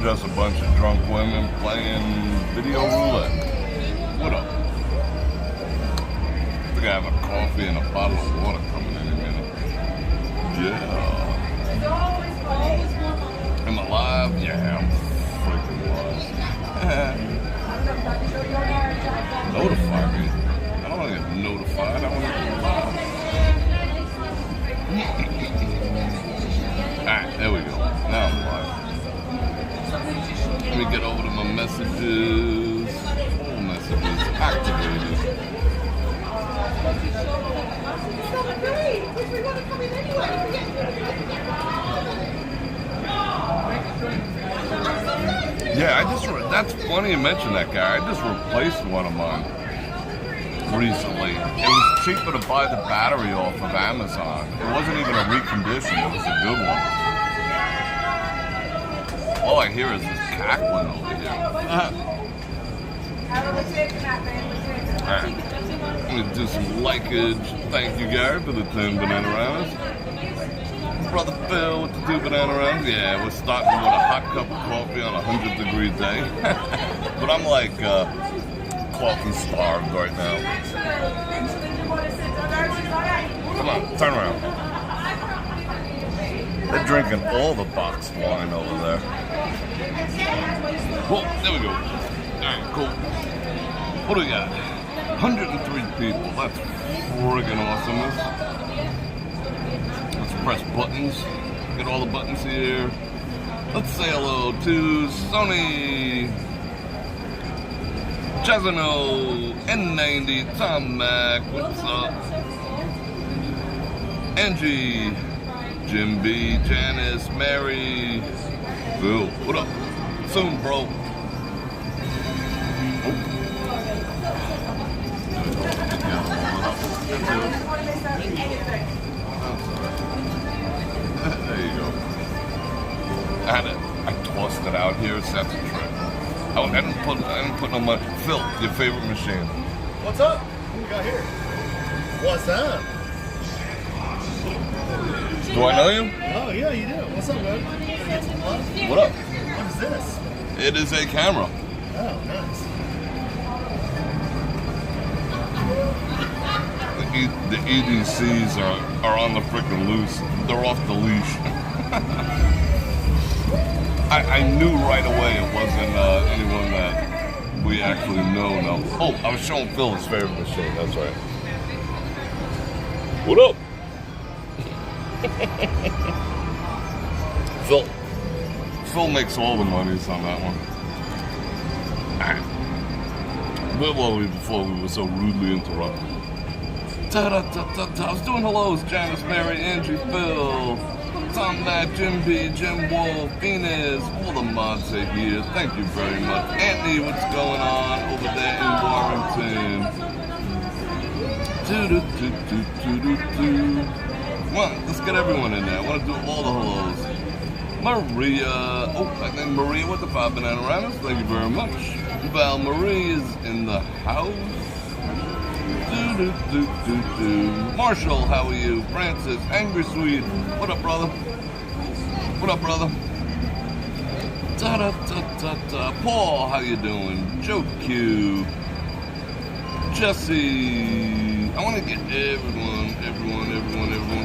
just a bunch of drunk women playing video roulette. What up? I think I have a coffee and a bottle of water coming in a minute. Yeah. Am I live? Yeah, I'm freaking live. Notify me. I don't want to get notified. I want to get live. Alright, there we go. Now I'm live. Let me get over to my messages. All messages activated. Yeah, that's funny you mentioned that guy. I just replaced one of mine recently. It was cheaper to buy the battery off of Amazon. It wasn't even a recondition, it was a good one. All I hear is this cackling over here. Alright, let me do some likeage. Thank you, Gary, for the 10 banana rounds. Brother Phil with the 2 banana rounds. Yeah, we're starting with a hot cup of coffee on a 100-degree day. But I'm like coffee starved right now. Come on, turn around. They're drinking all the boxed wine over there. Well, there we go. Alright, cool. What do we got? 103 people. That's friggin' awesomeness. Let's press buttons. Get all the buttons here. Let's say hello to Sony, Chazano, N90, Tom Mac, what's up? Angie, Jim B, Janice, Mary, Phil, what up? Soon, bro. There you go. I tossed it out here, so that's a trick. I didn't put no much. Phil, your favorite machine. What's up? What do you got here? What's up? Do I know you? Oh, yeah, you do. What's up, man? What up? What is this? It is a camera. Oh, nice. The EDCs are on the freaking loose. They're off the leash. I knew right away it wasn't anyone that we actually know. No. Oh, I was showing Phil his favorite machine. That's right. What up? Phil makes all the monies on that one. Alright. Where were we before we were so rudely interrupted? I was doing hellos, Janice, Mary, Angie, Phil, Tom Mac, Jim B, Jim Wolf, Venus, all the mods are here. Thank you very much. Anthony, what's going on over there in Warrington? Come on, let's get everyone in there. I want to do all the hellos. Maria, I think Maria with the 5 banana rounds. Thank you very much. Val Marie is in the house. Marshall, how are you? Francis, Angry Sweet, what up, brother? What up, brother? Paul, how you doing? Joe Q, Jesse. I want to get everyone.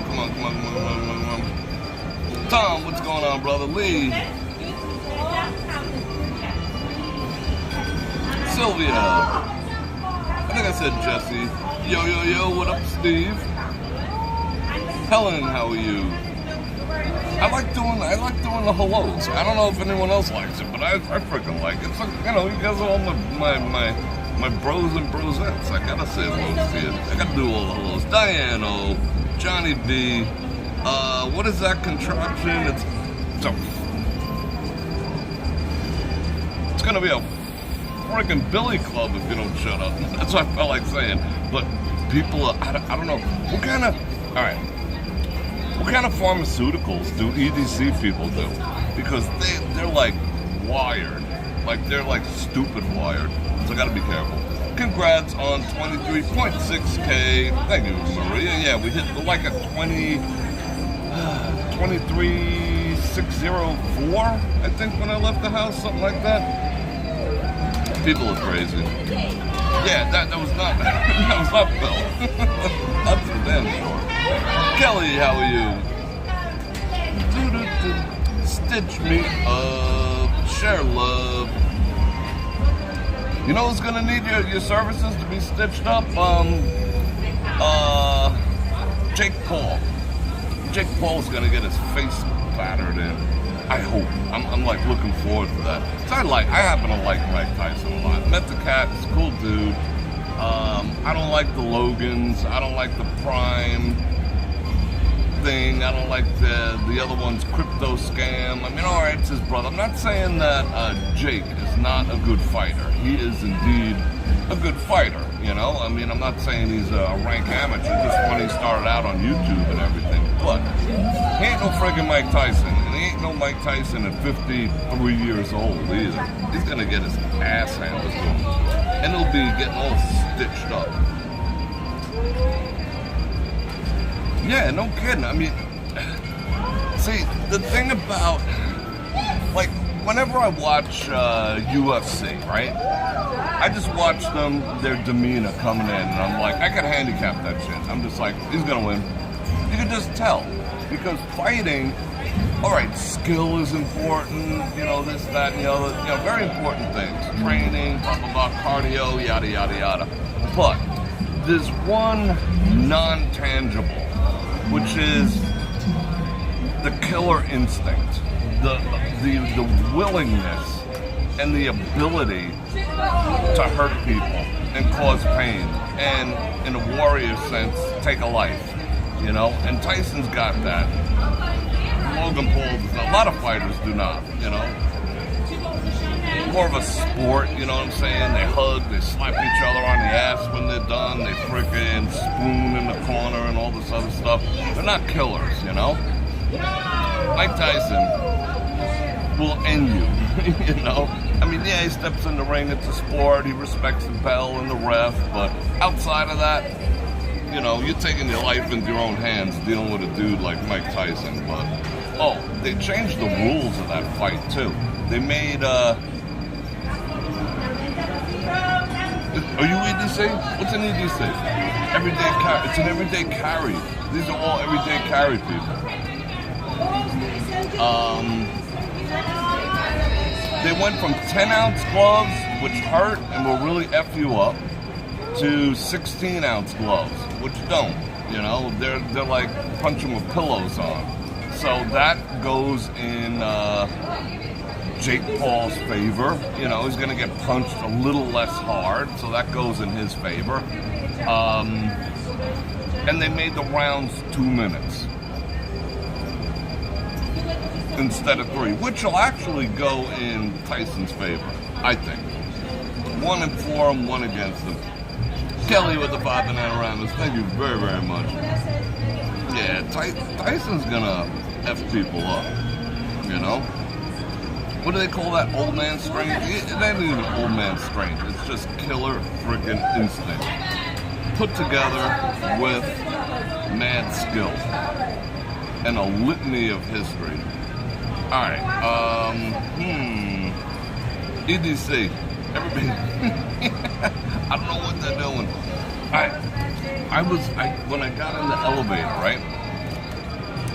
Come on. Tom, what's going on, brother? Lee. Sylvia. I think I said Jesse. Yo, what up, Steve? Helen, how are you? I like doing the hellos. I don't know if anyone else likes it, but I freaking like it. It's like, you know, you guys are all my bros and brosettes. I gotta say hello to you. I gotta do all the hellos. Diano, Johnny B. What is that contraption? It's gonna be a freaking Billy Club if you don't shut up. That's what I felt like saying. But people, I don't know. What kind of pharmaceuticals do EDC people do? Because they're like wired. Like they're like stupid wired. So I gotta be careful. Congrats on 23.6K. Thank you, Maria. Yeah, we hit like a 23 604, I think, when I left the house, something like that. People are crazy. Yeah, that was not that was not Phil. That's for damn sure. Kelly, how are you? Stitch me up, share love. You know who's gonna need your services to be stitched up? Jake Paul. Jake Paul's gonna get his face battered in. I hope. I'm like looking forward to that. So I happen to like Mike Tyson a lot. Met the cat, he's a cool dude. I don't like the Logans. I don't like the Prime thing. I don't like the other one's crypto scam. I mean, all right, it's his brother. I'm not saying that Jake is not a good fighter. He is indeed a good fighter, you know? I mean, I'm not saying he's a rank amateur just when he started out on YouTube and everything. But he ain't no friggin' Mike Tyson. And he ain't no Mike Tyson at 53 years old either. He's gonna get his ass handed to him. And he'll be getting all stitched up. Yeah, no kidding. I mean, see, the thing about, like, whenever I watch UFC, right? I just watch them, their demeanor coming in, and I'm like, I can handicap that shit. I'm just like, he's gonna win. You can just tell. Because fighting, all right, skill is important, you know, this, that, and the other, you know, very important things. Training, blah, blah, blah, cardio, yada, yada, yada. But there's one non-tangible, which is the killer instinct, the willingness and the ability to hurt people and cause pain, and in a warrior sense, take a life, you know? And Tyson's got that. Logan Paul does not. A lot of fighters do not, you know? More of a sport, you know what I'm saying? They hug, they slap each other on the ass when they're done, they frickin' spoon in the corner and all this other stuff. They're not killers, you know? Mike Tyson will end you, you know? I mean, yeah, he steps in the ring, it's a sport, he respects the bell and the ref, but outside of that, you know, you're taking your life into your own hands dealing with a dude like Mike Tyson. But, oh, they changed the rules of that fight, too. They made, are you EDC? What's an EDC? Everyday carry. It's an everyday carry. These are all everyday carry people. They went from 10-ounce gloves, which hurt and will really F you up, to 16-ounce gloves, which don't, you know? They're like punching with pillows on. So that goes in Jake Paul's favor. You know, he's going to get punched a little less hard, so that goes in his favor. And they made the rounds 2 minutes instead of 3, which will actually go in Tyson's favor, I think. 1 for him, 1 against him. Kelly with the 5 Bananaramas, thank you very, very much. Yeah, Tyson's gonna F people up, you know? What do they call that, old man strength? It ain't even old man strength, it's just killer freaking instinct. Put together with mad skill and a litany of history. Alright, EDC, everybody, I don't know what they're doing. When I got in the elevator, right,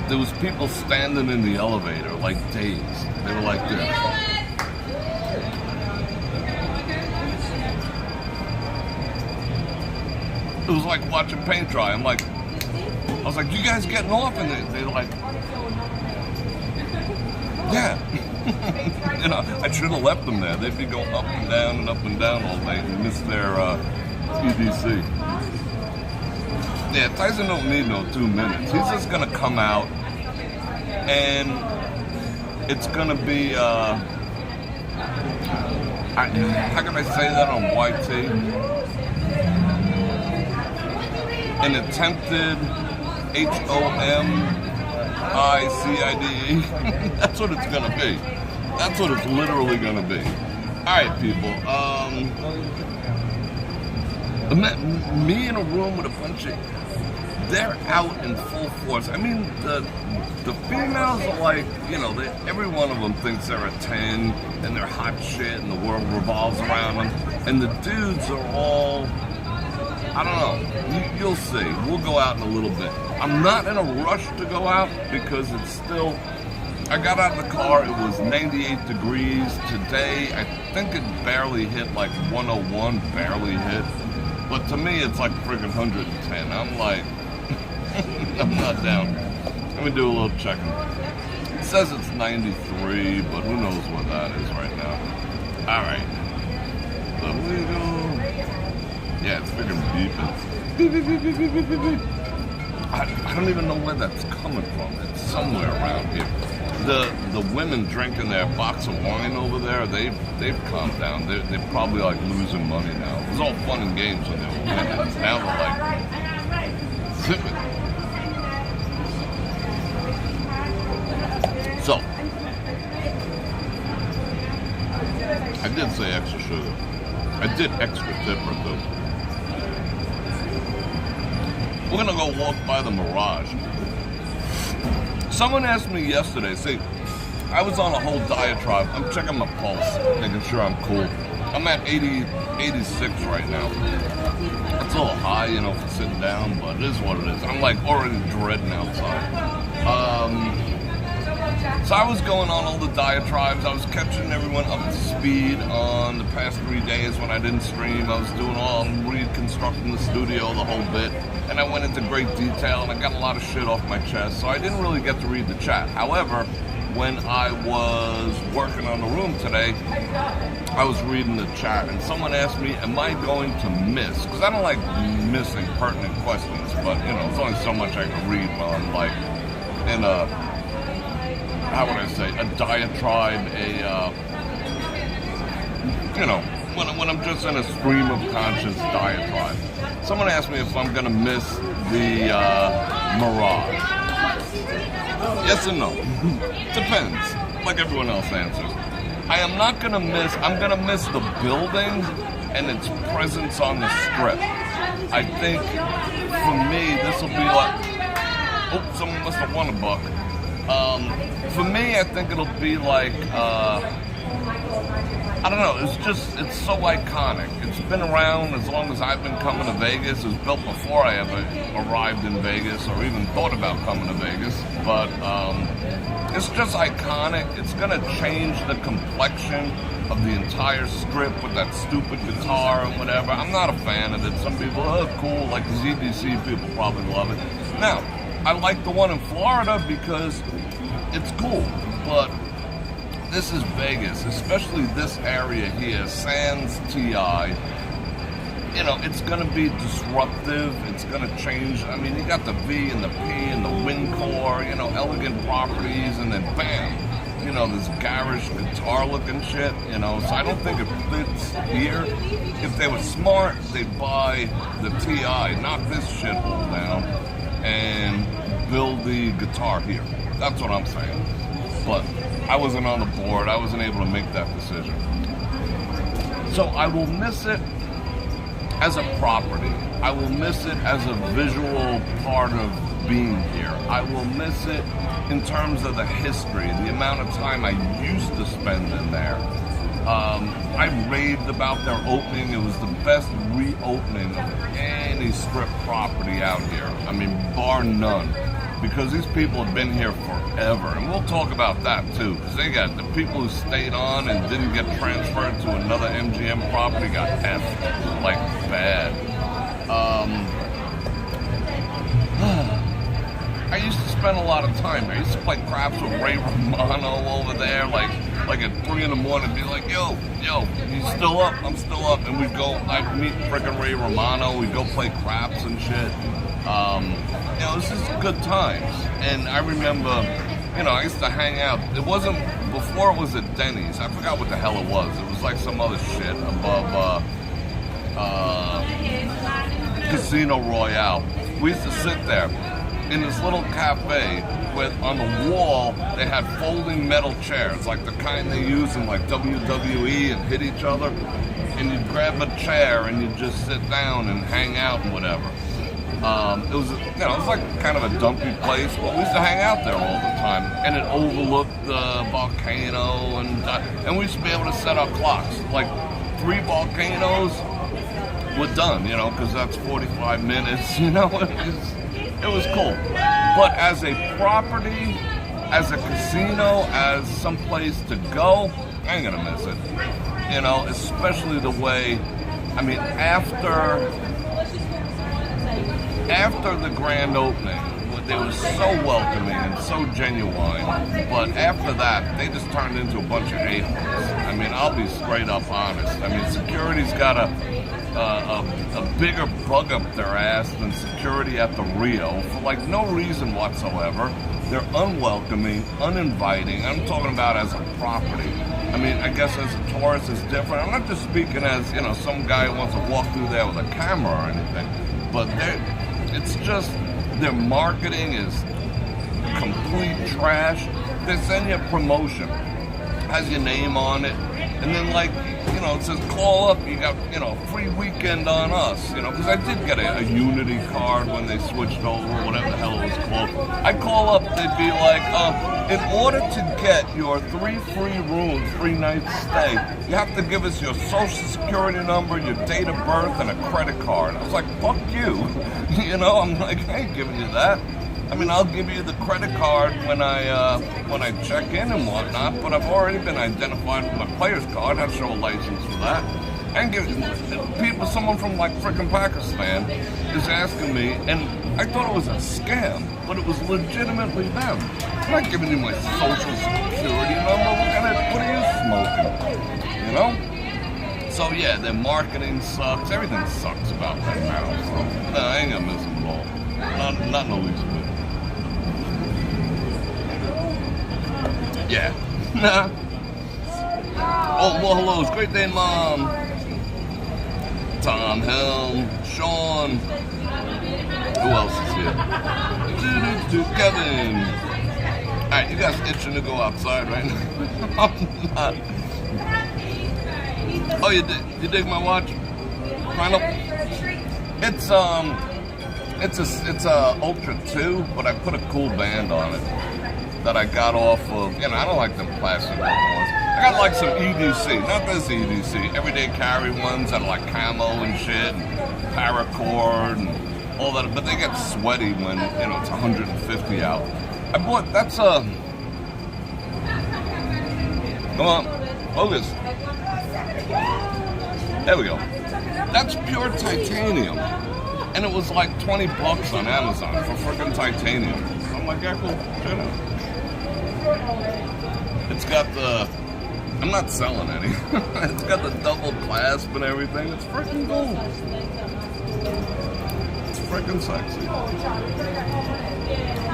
there was people standing in the elevator like days. They were like this. It was like watching paint dry. I was like, you guys getting off? And they're like, yeah. You know, I should have left them there. They'd be going up and down all day and miss their EDC. Yeah, Tyson don't need no 2 minutes. He's just gonna come out and it's gonna be how can I say that on YT? An attempted HOMICIDE. That's what it's gonna be. That's what it's literally gonna be. Alright, people. Me in a room with a bunch of they're out in full force. I mean, the females are like, you know, every one of them thinks they're a 10 and they're hot shit and the world revolves around them. And the dudes are all, I don't know, you'll see. We'll go out in a little bit. I'm not in a rush to go out because it's still, I got out of the car, it was 98 degrees. Today, I think it barely hit like 101, barely hit. But to me, it's like friggin' 110. I'm like, I'm not down. Let me do a little checking. It says it's 93, but who knows what that is right now. All right. So we go. Yeah, it's friggin' beeping. Beep, beep, beep, beep, beep, beep, beep, beep. I don't even know where that's coming from. It's somewhere around here. The women drinking their box of wine over there, they've calmed down. They're probably like losing money now. It was all fun and games when they were winning. Now they're like zipping. So I did say extra sugar. I did extra tipper too. We're gonna go walk by the Mirage. Someone asked me yesterday, see, I was on a whole diatribe. I'm checking my pulse, making sure I'm cool. I'm at 86 right now. It's a little high, you know, for sitting down, but it is what it is. I'm like already dreading outside. So I was going on all the diatribes. I was catching everyone up to speed on the past 3 days when I didn't stream. I was doing reconstructing the studio, the whole bit. And I went into great detail and I got a lot of shit off my chest. So I didn't really get to read the chat. However, when I was working on the room today, I was reading the chat and someone asked me, am I going to miss? Because I don't like missing pertinent questions, but you know, there's only so much I can read while I'm like in a, how would I say, a diatribe, you know, when I'm just in a stream of conscious diatribe. Someone asked me if I'm gonna miss the Mirage. Yes and no. Depends, like everyone else answers. I am not gonna miss, I'm gonna miss the building and its presence on the strip. I think, for me, this will be like, oh, someone must have won a buck. For me, I think it'll be like, I don't know, it's so iconic. It's been around as long as I've been coming to Vegas. It was built before I ever arrived in Vegas or even thought about coming to Vegas. But it's just iconic. It's gonna change the complexion of the entire strip with that stupid guitar and whatever. I'm not a fan of it. Some people, oh, cool, like the ZDC people probably love it. Now, I like the one in Florida because it's cool, but this is Vegas, especially this area here, sans TI. You know, it's going to be disruptive. It's going to change. I mean, you got the V and the P and the wind core, you know, elegant properties, and then bam, you know, this garish guitar looking shit, you know. So I don't think it fits here. If they were smart, they'd buy the TI, knock this shithole down, and build the guitar here. That's what I'm saying. But I wasn't on the board. I wasn't able to make that decision. So I will miss it as a property. I will miss it as a visual part of being here. I will miss it in terms of the history, the amount of time I used to spend in there. I raved about their opening. It was the best reopening of any strip property out here. I mean, bar none. Because these people have been here forever. And we'll talk about that too. Because they got the people who stayed on and didn't get transferred to another MGM property got effed like bad. I used to spend a lot of time. I used to play craps with Ray Romano over there, like at 3 in the morning, be like, yo, you still up? I'm still up. And we'd go, I'd meet frickin' Ray Romano, we'd go play craps and shit. You know, this is good times. And I remember, you know, I used to hang out. It wasn't, before it was at Denny's. I forgot what the hell it was. It was like some other shit above Casino Royale. We used to sit there in this little cafe with, on the wall, they had folding metal chairs, like the kind they use in like WWE and hit each other. And you'd grab a chair and you'd just sit down and hang out and whatever. It was, you know, it was like kind of a dumpy place, but we used to hang out there all the time. And it overlooked the volcano, and we used to be able to set our clocks. Like 3 volcanoes, we're done, you know, because that's 45 minutes, you know. It was cool. But as a property, as a casino, as some place to go, I ain't gonna miss it. You know, especially the way, I mean, after the grand opening, they were so welcoming and so genuine, but after that, they just turned into a bunch of a-holes. I mean, I'll be straight up honest. I mean, security's got a bigger bug up their ass than security at the Rio for like no reason whatsoever. They're unwelcoming, uninviting. I'm talking about as a property. I mean, I guess as a tourist it's different. I'm not just speaking as, you know, some guy who wants to walk through there with a camera or anything, but it's just their marketing is complete trash. They send you a promotion, has your name on it, and then like, you know, it says call up, you got, you know, free weekend on us, you know, because I did get a Unity card when they switched over, whatever the hell it was called. I call up, they'd be like, in order to get your 3 free rooms, 3 nights stay, you have to give us your social security number, your date of birth, and a credit card. I was like, fuck you. You know, I'm like, I ain't giving you that. I mean, I'll give you the credit card when I check in and whatnot, but I've already been identified with my player's card. I have to show a license for that. And someone from like frickin' Pakistan is asking me, and I thought it was a scam, but it was legitimately them. I'm not giving you my social security number. What are you smoking? You know? So yeah, their marketing sucks. Everything sucks about that now. So no, I ain't gonna miss them at all. Not in the least bit. Yeah. Nah. Oh, well, hello. It's Great Day, Mom. Tom, Helm, Sean. Who else is here? Kevin. Alright, you guys itching to go outside right now? I'm not. Oh, you dig my watch? Final? It's a Ultra 2, but I put a cool band on it that I got off of, you know, I don't like them plastic ones. I got like some EDC, not this EDC, everyday carry ones that are like camo and shit, and paracord and all that, but they get sweaty when, you know, it's 150 out. I bought, that's a, come on, focus. There we go. That's pure titanium. And it was like $20 on Amazon for freaking titanium. I'm like, yeah, cool, check it out. It's got the, I'm not selling any. It's got the double clasp and everything. It's freaking cool. It's freaking sexy.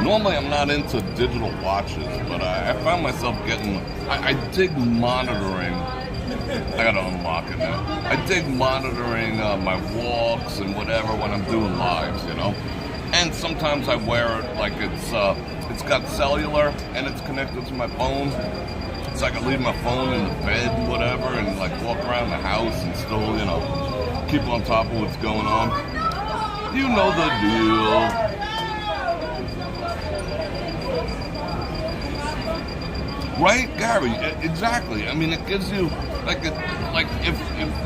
Normally I'm not into digital watches, but I found myself getting, I dig monitoring. I gotta unlock it now. I dig monitoring my walks and whatever when I'm doing lives, you know? And sometimes I wear it like it's got cellular and it's connected to my phone. So I can leave my phone in the bed, whatever, and like walk around the house and still, you know, keep on top of what's going on. You know the deal. Right, Gary? Exactly. I mean, it gives you like if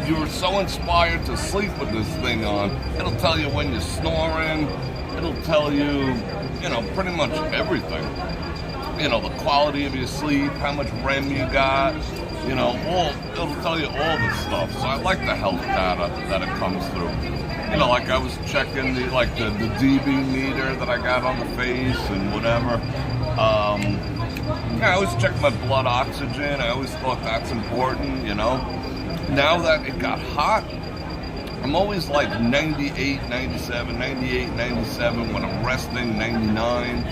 you're so inspired to sleep with this thing on, it'll tell you when you're snoring. It'll tell you, you know, pretty much everything. You know, the quality of your sleep, how much REM you got. You know, it'll tell you all this stuff. So I like the health data that it comes through. You know, like I was checking the DB meter that I got on the face and whatever. I always check my blood oxygen. I always thought that's important, you know. Now that it got hot, I'm always like 98, 97, 98, 97. When I'm resting, 99.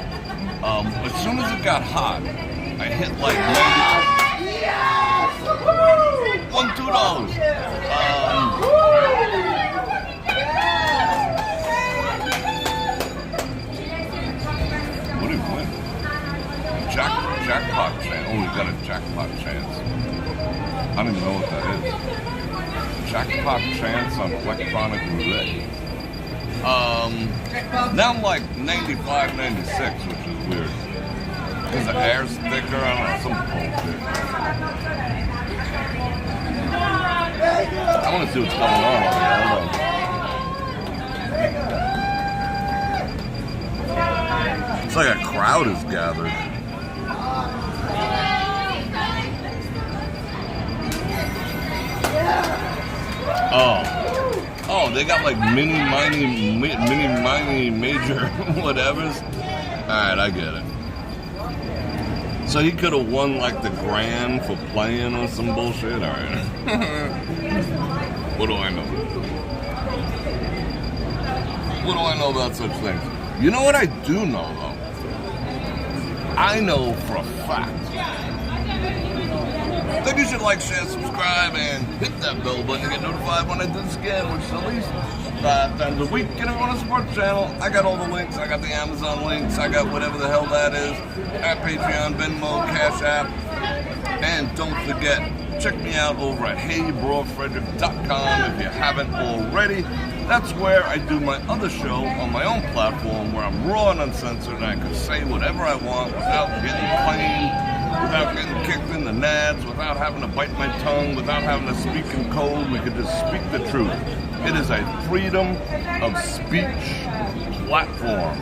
As soon as it got hot, I hit like 90. Yes! $2. What do you win? Jackpot chance. Oh, we got a jackpot chance. I don't even know what that is. Jackpot chance on electronic roulette. Now I'm like 95, 96, which is weird. Because the air's thicker, I don't know, some bullshit. I want to see what's going on over here. Hold on. It's like a crowd is gathered. Oh, they got like mini, major whatevers. Alright, I get it. So he could have won like the grand for playing or some bullshit. Alright. What do I know? What do I know about such things? You know what I do know though? I know for a fact that you should like, share, subscribe, and hit that bell button to get notified when I do this again, which is at least 5 times a week. And if you want to support the channel, I got all the links. I got the Amazon links. I got whatever the hell that is. At Patreon, Venmo, Cash App. And don't forget, check me out over at brorfredrik.com if you haven't already. That's where I do my other show on my own platform where I'm raw and uncensored and I can say whatever I want without getting claimed, without getting kicked in the nads, without having to bite my tongue, without having to speak in code. We could just speak the truth. It is a freedom of speech platform.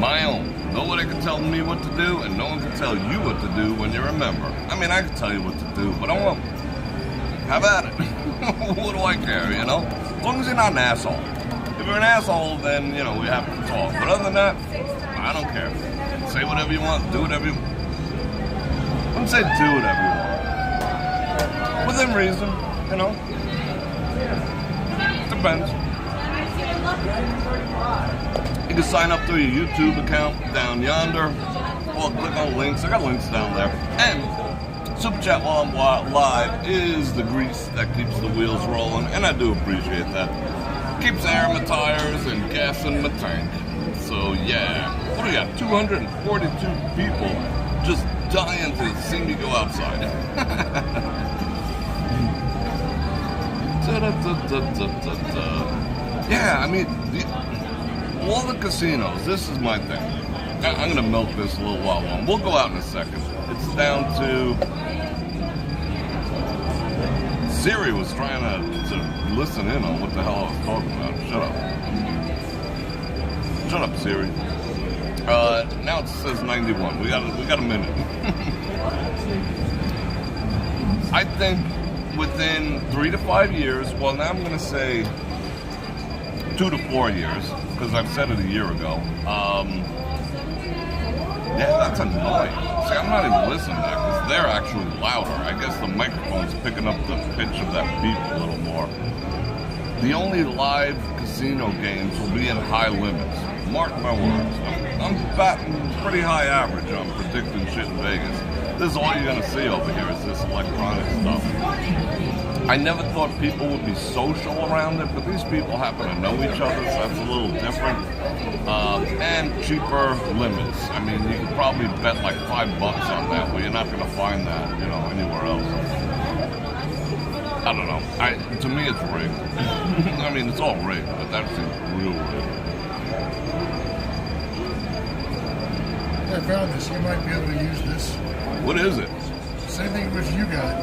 My own. Nobody can tell me what to do, and no one can tell you what to do when you're a member. I mean, I can tell you what to do, but I won't. How about it? What do I care, you know? As long as you're not an asshole. If you're an asshole, then, you know, we have to talk. But other than that, I don't care. Say whatever you want, do whatever you want. I wouldn't say do whatever you want. Within reason, you know? Depends. You can sign up through your YouTube account down yonder, or click on links. I got links down there. And Super Chat while I'm live is the grease that keeps the wheels rolling, and I do appreciate that. Keeps air in my tires and gas in my tank. So yeah, what do we got? 242 people just dying to see me go outside. Yeah, I mean, all the casinos, this is my thing. I'm going to milk this a little while long. We'll go out in a second. It's down to... Siri was trying to listen in on what the hell I was talking about. Shut up. Shut up, Siri. Now it says 91. We got a minute. I think within 3 to 5 years, well, now I'm going to say 2 to 4 years, because I've said it a year ago. Yeah, that's annoying. See, I'm not even listening to that because they're actually louder. I guess the microphone's picking up the pitch of that beep a little more. The only live casino games will be in high limits. Mark my words. I'm batting pretty high average on predicting shit in Vegas. This is all you're going to see over here is this electronic stuff. I never thought people would be social around it, but these people happen to know each other, so that's a little different. And cheaper limits. I mean, you could probably bet like $5 on that, but you're not going to find that, you know, anywhere else. I don't know. To me, it's rigged. I mean, it's all rigged, but that seems real rigged. I found this. You might be able to use this. What is it? Same thing as you got.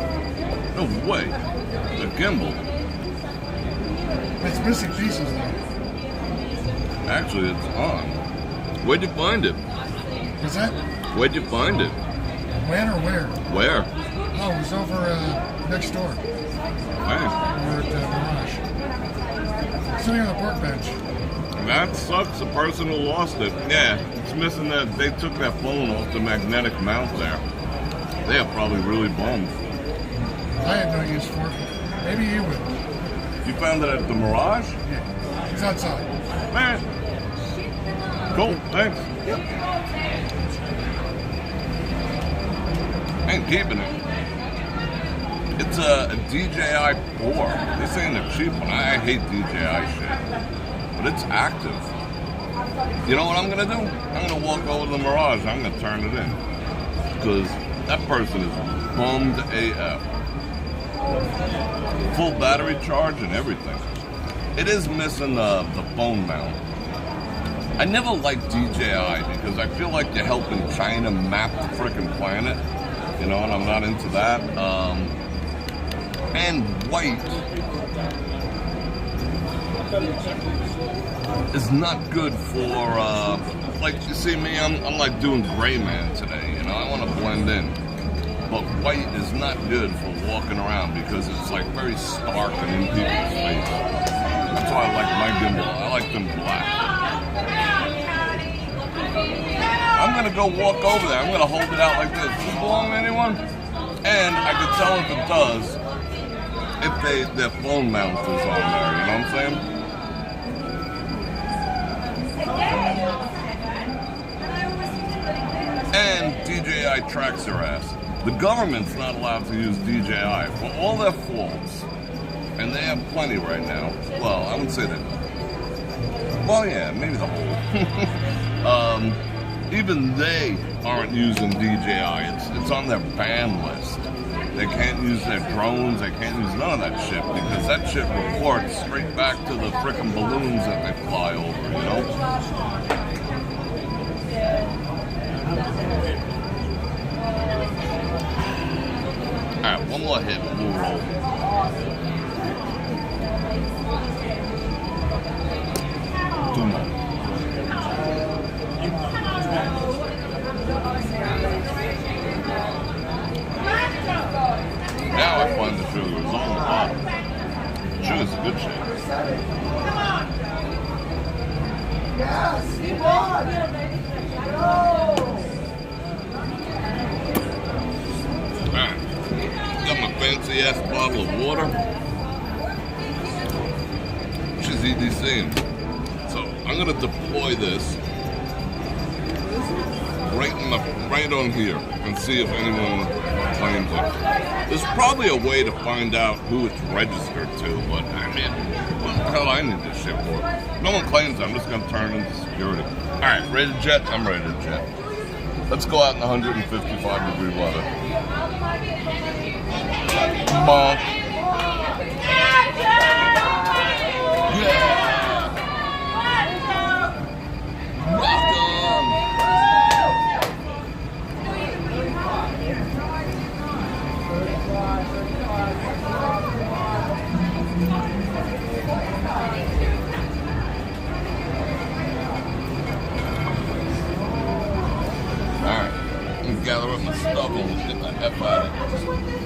No way. The gimbal. It's missing pieces though. Actually, it's on. Where'd you find it? What's that? Where'd you find it? When or where? Where? Oh, it was over next door. Hey. Over at Mirage. Sitting on the park bench. That sucks, the person who lost it. Yeah, it's missing that. They took that phone off the magnetic mount there. They are probably really bummed. I had no use for it. Maybe you will. You found it at the Mirage? Yeah. It's outside. Man. Cool, thanks. Yep. Ain't keeping it. It's a DJI 4. This ain't a cheap one. I hate DJI shit. But it's active. You know what I'm gonna do? I'm gonna walk over to the Mirage. I'm gonna turn it in. Because that person is bummed AF. Full battery charge and everything. it is missing the phone mount. I never liked DJI because I feel like you're helping China map the frickin' planet, you know, and I'm not into that. And white is not good for, like, you see me, I'm like doing gray man today, you know, I want to blend in. But white is not good for walking around because it's like very stark and in people's face. That's why I like my gimbal. I like them black. I'm gonna go walk over there. I'm gonna hold it out like this. Does this belong to anyone? And I can tell if it does if their phone mount is on there. You know what I'm saying? And DJI tracks your ass. The government's not allowed to use DJI for all their faults, and they have plenty right now. Well, I wouldn't say that. Well, yeah, maybe the whole. Even they aren't using DJI. It's on their ban list. They can't use their drones. They can't use none of that shit because that shit reports straight back to the frickin' balloons that they fly over. You know. Alright, one more hit, we'll roll. Two more. Now I find the sugar. It's on the bottom. Sugar's a good shape. Come on! Yes! Keep on! Alright. Got my fancy ass bottle of water, which is EDC. So I'm gonna deploy this right on here and see if anyone claims it. There's probably a way to find out who it's registered to, but I mean, what the hell do I need this shit for? If no one claims it, I'm just gonna turn into security. Alright, ready to jet? I'm ready to jet. Let's go out in 155 degree weather. Bonk. Yeah. Rock on. Alright, let me gather up my stuff and let's get the F out of it.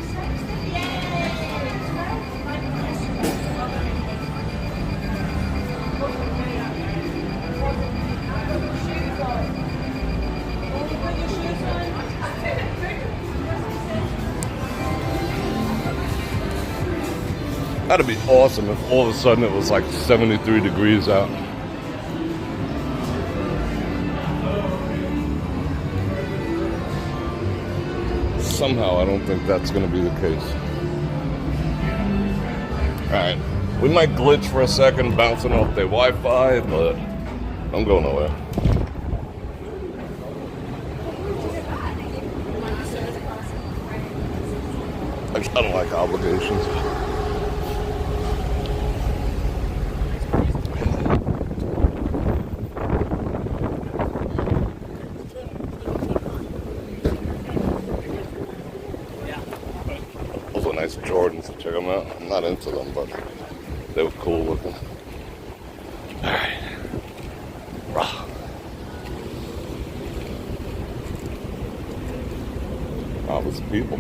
That'd be awesome if all of a sudden it was like 73 degrees out. Somehow I don't think that's going to be the case. Alright, we might glitch for a second bouncing off their Wi-Fi, but I'm going nowhere. I don't like obligations. Nice Jordans, check them out. I'm not into them, but they were cool looking. Alright. Oh, there's people.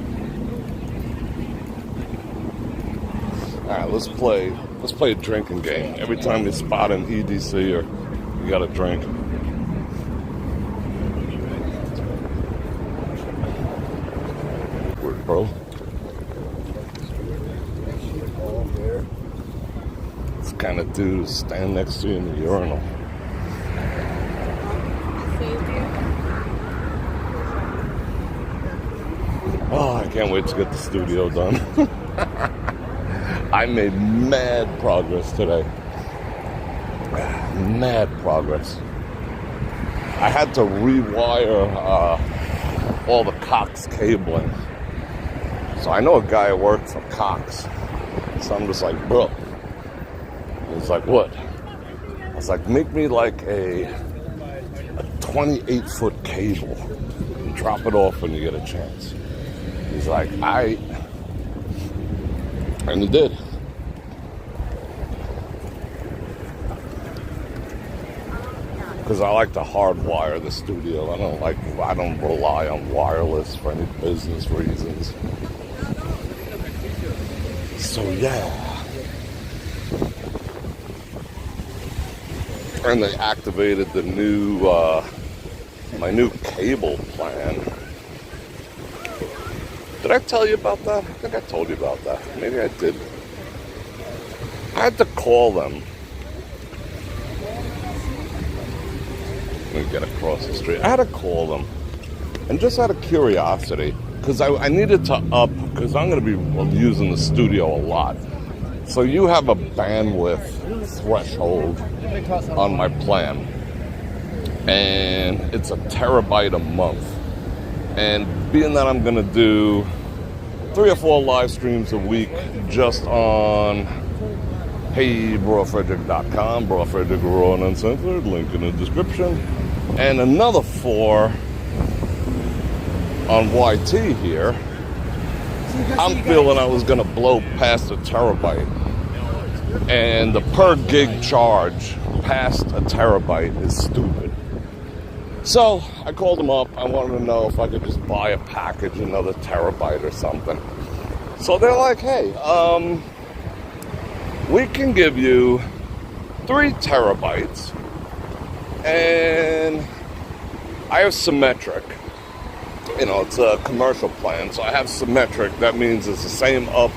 Alright, let's play a drinking game. Every time you spot an EDC or you got a drink. Weird, bro. Kind of dude stand next to you in the urinal. Oh, I can't wait to get the studio done. I made mad progress today. Mad progress. I had to rewire all the Cox cabling. So I know a guy who works for Cox. So I'm just like, bro, you He's like, what? I was like, make me like a 28-foot cable and drop it off when you get a chance. He's like, aight. And he did. Because I like to hardwire the studio. I don't rely on wireless for any business reasons. So yeah. And they activated the new, my new cable plan. Did I tell you about that? I think I told you about that. Maybe I did. I had to call them. Let me get across the street. I had to call them. And just out of curiosity, because I needed to up, because I'm going to be using the studio a lot. So you have a bandwidth threshold on my plan. And it's a terabyte a month. And being that I'm going to do 3 or 4 live streams a week just on brorfredrik.com, Bror Fredrik Raw and Uncensored, link in the description, and another 4 on YT here, I'm feeling I was going to blow past a terabyte. And the per gig charge past a terabyte is stupid. So I called them up. I wanted to know if I could just buy a package, another terabyte or something. So they're like, hey, we can give you 3 terabytes, and I have symmetric. You know, it's a commercial plan, so I have symmetric. That means it's the same up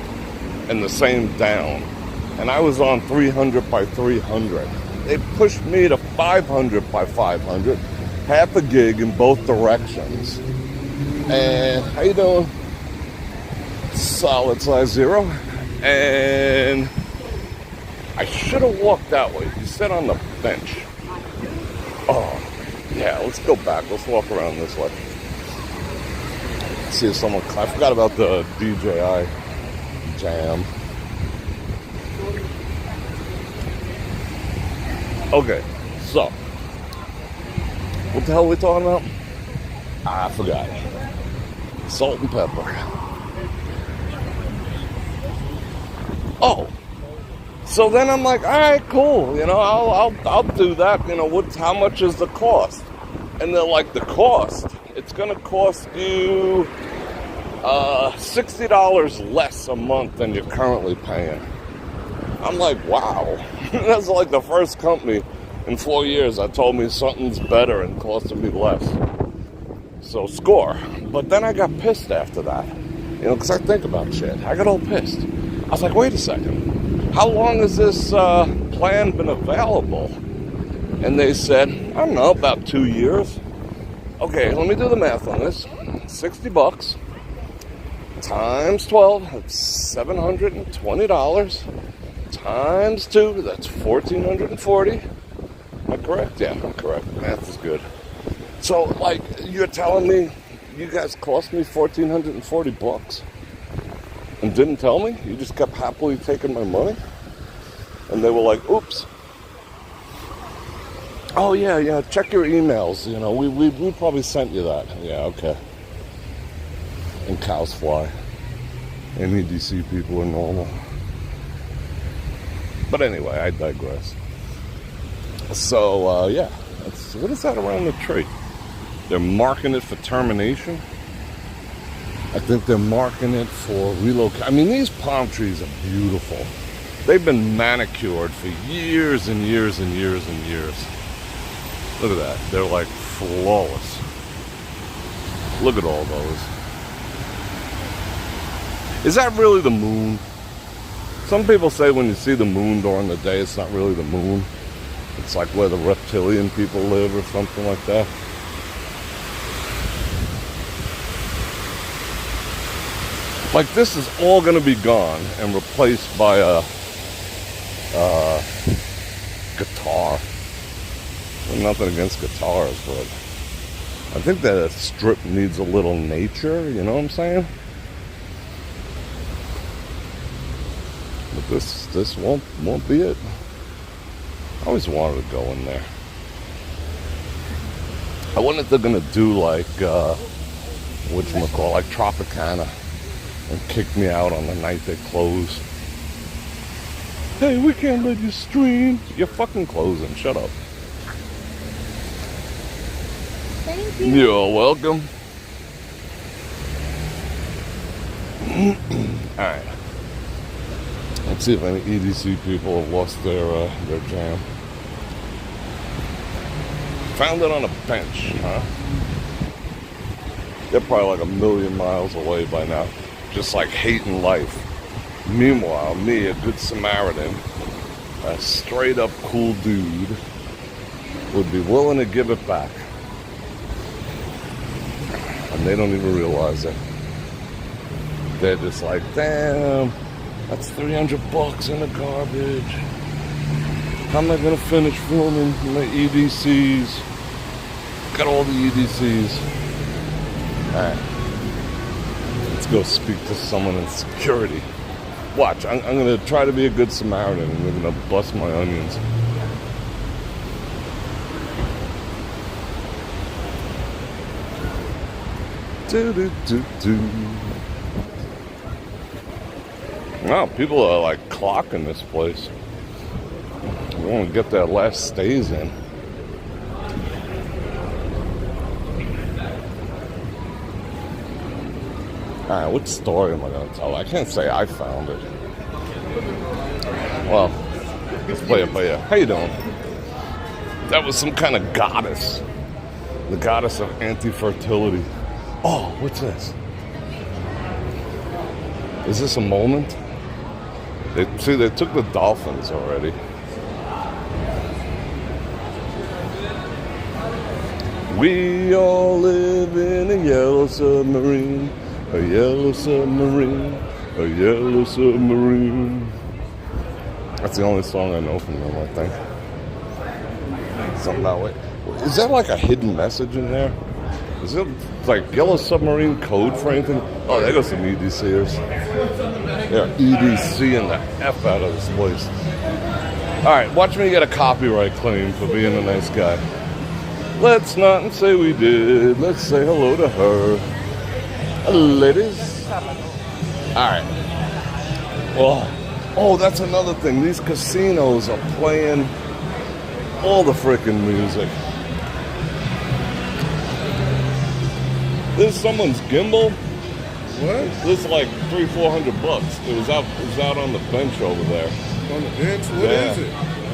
and the same down. And I was on 300 by 300. They pushed me to 500 by 500, half a gig in both directions. And how you doing? Solid size 0. And I should have walked that way. You sit on the bench. Oh, yeah, let's go back. Let's walk around this way. See if someone... I forgot about the DJI jam. Okay, so... what the hell are we talking about? I forgot. Salt and pepper. Oh. So then I'm like, all right, cool. You know, I'll do that. You know, how much is the cost? And they're like, the cost? It's going to cost you $60 less a month than you're currently paying. I'm like, wow. That's like the first company in 4 years that told me something's better and costing me less. So score. But then I got pissed after that. You know, because I think about shit. I got all pissed. I was like, wait a second. How long has this plan been available? And they said, I don't know, about 2 years. Okay, let me do the math on this. $60 times 12, that's $720. Times 2, that's $1,440. Am I correct? Yeah, I'm correct. Math is good. So, like, you're telling me you guys cost me $1,440 and didn't tell me? You just kept happily taking my money? And they were like, oops. Oh, yeah, check your emails. You know, we probably sent you that. Yeah, okay. And cows fly. MEDC people are normal. But anyway, I digress. So, yeah. What is that around the tree? They're marking it for termination. I think they're marking it for relocation. I mean, these palm trees are beautiful. They've been manicured for years and years and years and years. Look at that. They're like flawless. Look at all those. Is that really the moon? Some people say when you see the moon during the day, it's not really the moon. It's like where the reptilian people live or something like that. Like, this is all going to be gone and replaced by a guitar. Well, nothing against guitars, but I think that strip needs a little nature, you know what I'm saying? But this won't be it. I always wanted to go in there. I wonder if they're gonna do like whatchamacallit, like Tropicana, and kick me out on the night they close. Hey, we can't let you stream. You're fucking closing. Shut up. Thank you. You're welcome. Alright. Let's see if any EDC people have lost their jam. Found it on a bench, huh? They're probably like a million miles away by now. Just like hating life. Meanwhile, me, a good Samaritan, a straight up cool dude, would be willing to give it back. And they don't even realize it. They're just like, damn, that's $300 in the garbage. How am I gonna finish filming my EDCs? Got all the EDCs. Alright. Let's go speak to someone in security. Watch, I'm gonna try to be a good Samaritan and they're gonna bust my onions. Wow, people are like clocking this place. We want to get that last stays in. Alright, what story am I going to tell? I can't say I found it. Well, let's play it by ear. How you doing? That was some kind of goddess. The goddess of anti-fertility. Oh, what's this? Is this a moment? They took the dolphins already. We all live in a yellow submarine, a yellow submarine, a yellow submarine. That's the only song I know from them, I think. Something that way. Is that like a hidden message in there? Is it like yellow submarine code for anything? Oh, there goes some EDCers. They're EDCing the F out of this place. Alright, watch me get a copyright claim for being a nice guy. Let's not say we did. Let's say hello to her. Ladies. Alright. Oh, that's another thing. These casinos are playing all the freaking music. This is someone's gimbal. What? This is like $300-400. It was out on the bench over there. On the bench? What is it?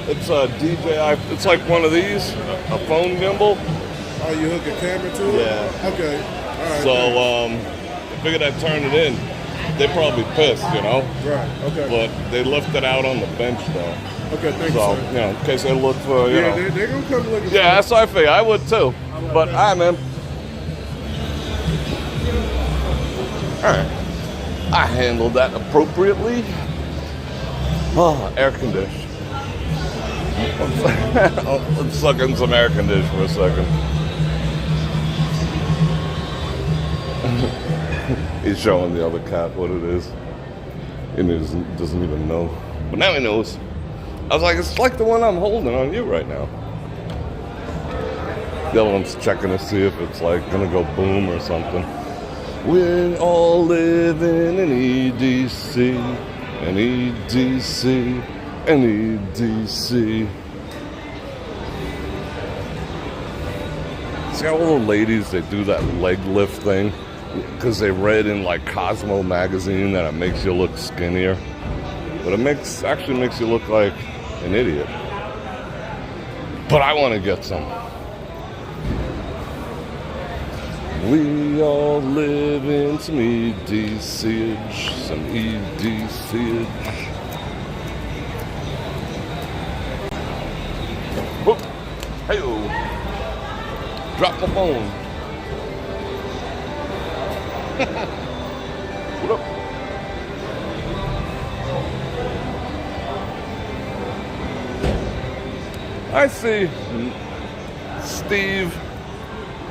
It's a DJI. It's like one of these, a phone gimbal. Oh, you hook a camera to it? Yeah. Okay. All right. So I figured I'd turn it in. They're probably pissed, you know. Right. Okay. But they left it out on the bench though. Okay. Thank So you, sir. you know, in case they look for you know. They're gonna come looking. Yeah, that's what I figured. I would too. But alright, man. Alright. I handled that appropriately. Oh, air condition. Let's suck in some air condition for a second. He's showing the other cat what it is. And he doesn't even know. But now he knows. I was like, it's like the one I'm holding on you right now. The other one's checking to see if it's like gonna go boom or something. We all live in an EDC, an EDC, an EDC. See how all the ladies, they do that leg lift thing? Because they read in like Cosmo magazine that it makes you look skinnier. But it actually makes you look like an idiot. But I want to get some. We all live in some EDC'age, some EDC'age. Whoop! Hey-o! Drop my phone. What up? I see Steve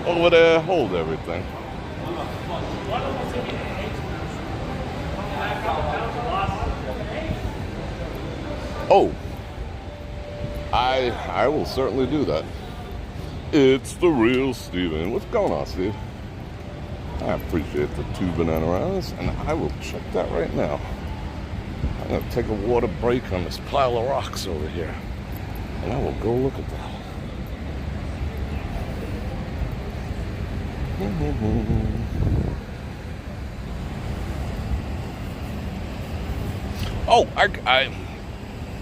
over there hold everything. Oh, I will certainly do that. It's the real Steven. What's going on, Steve? I appreciate the 2 banana rounds, and I will check that right now. I'm going to take a water break on this pile of rocks over here, and I will go look at that. Oh, all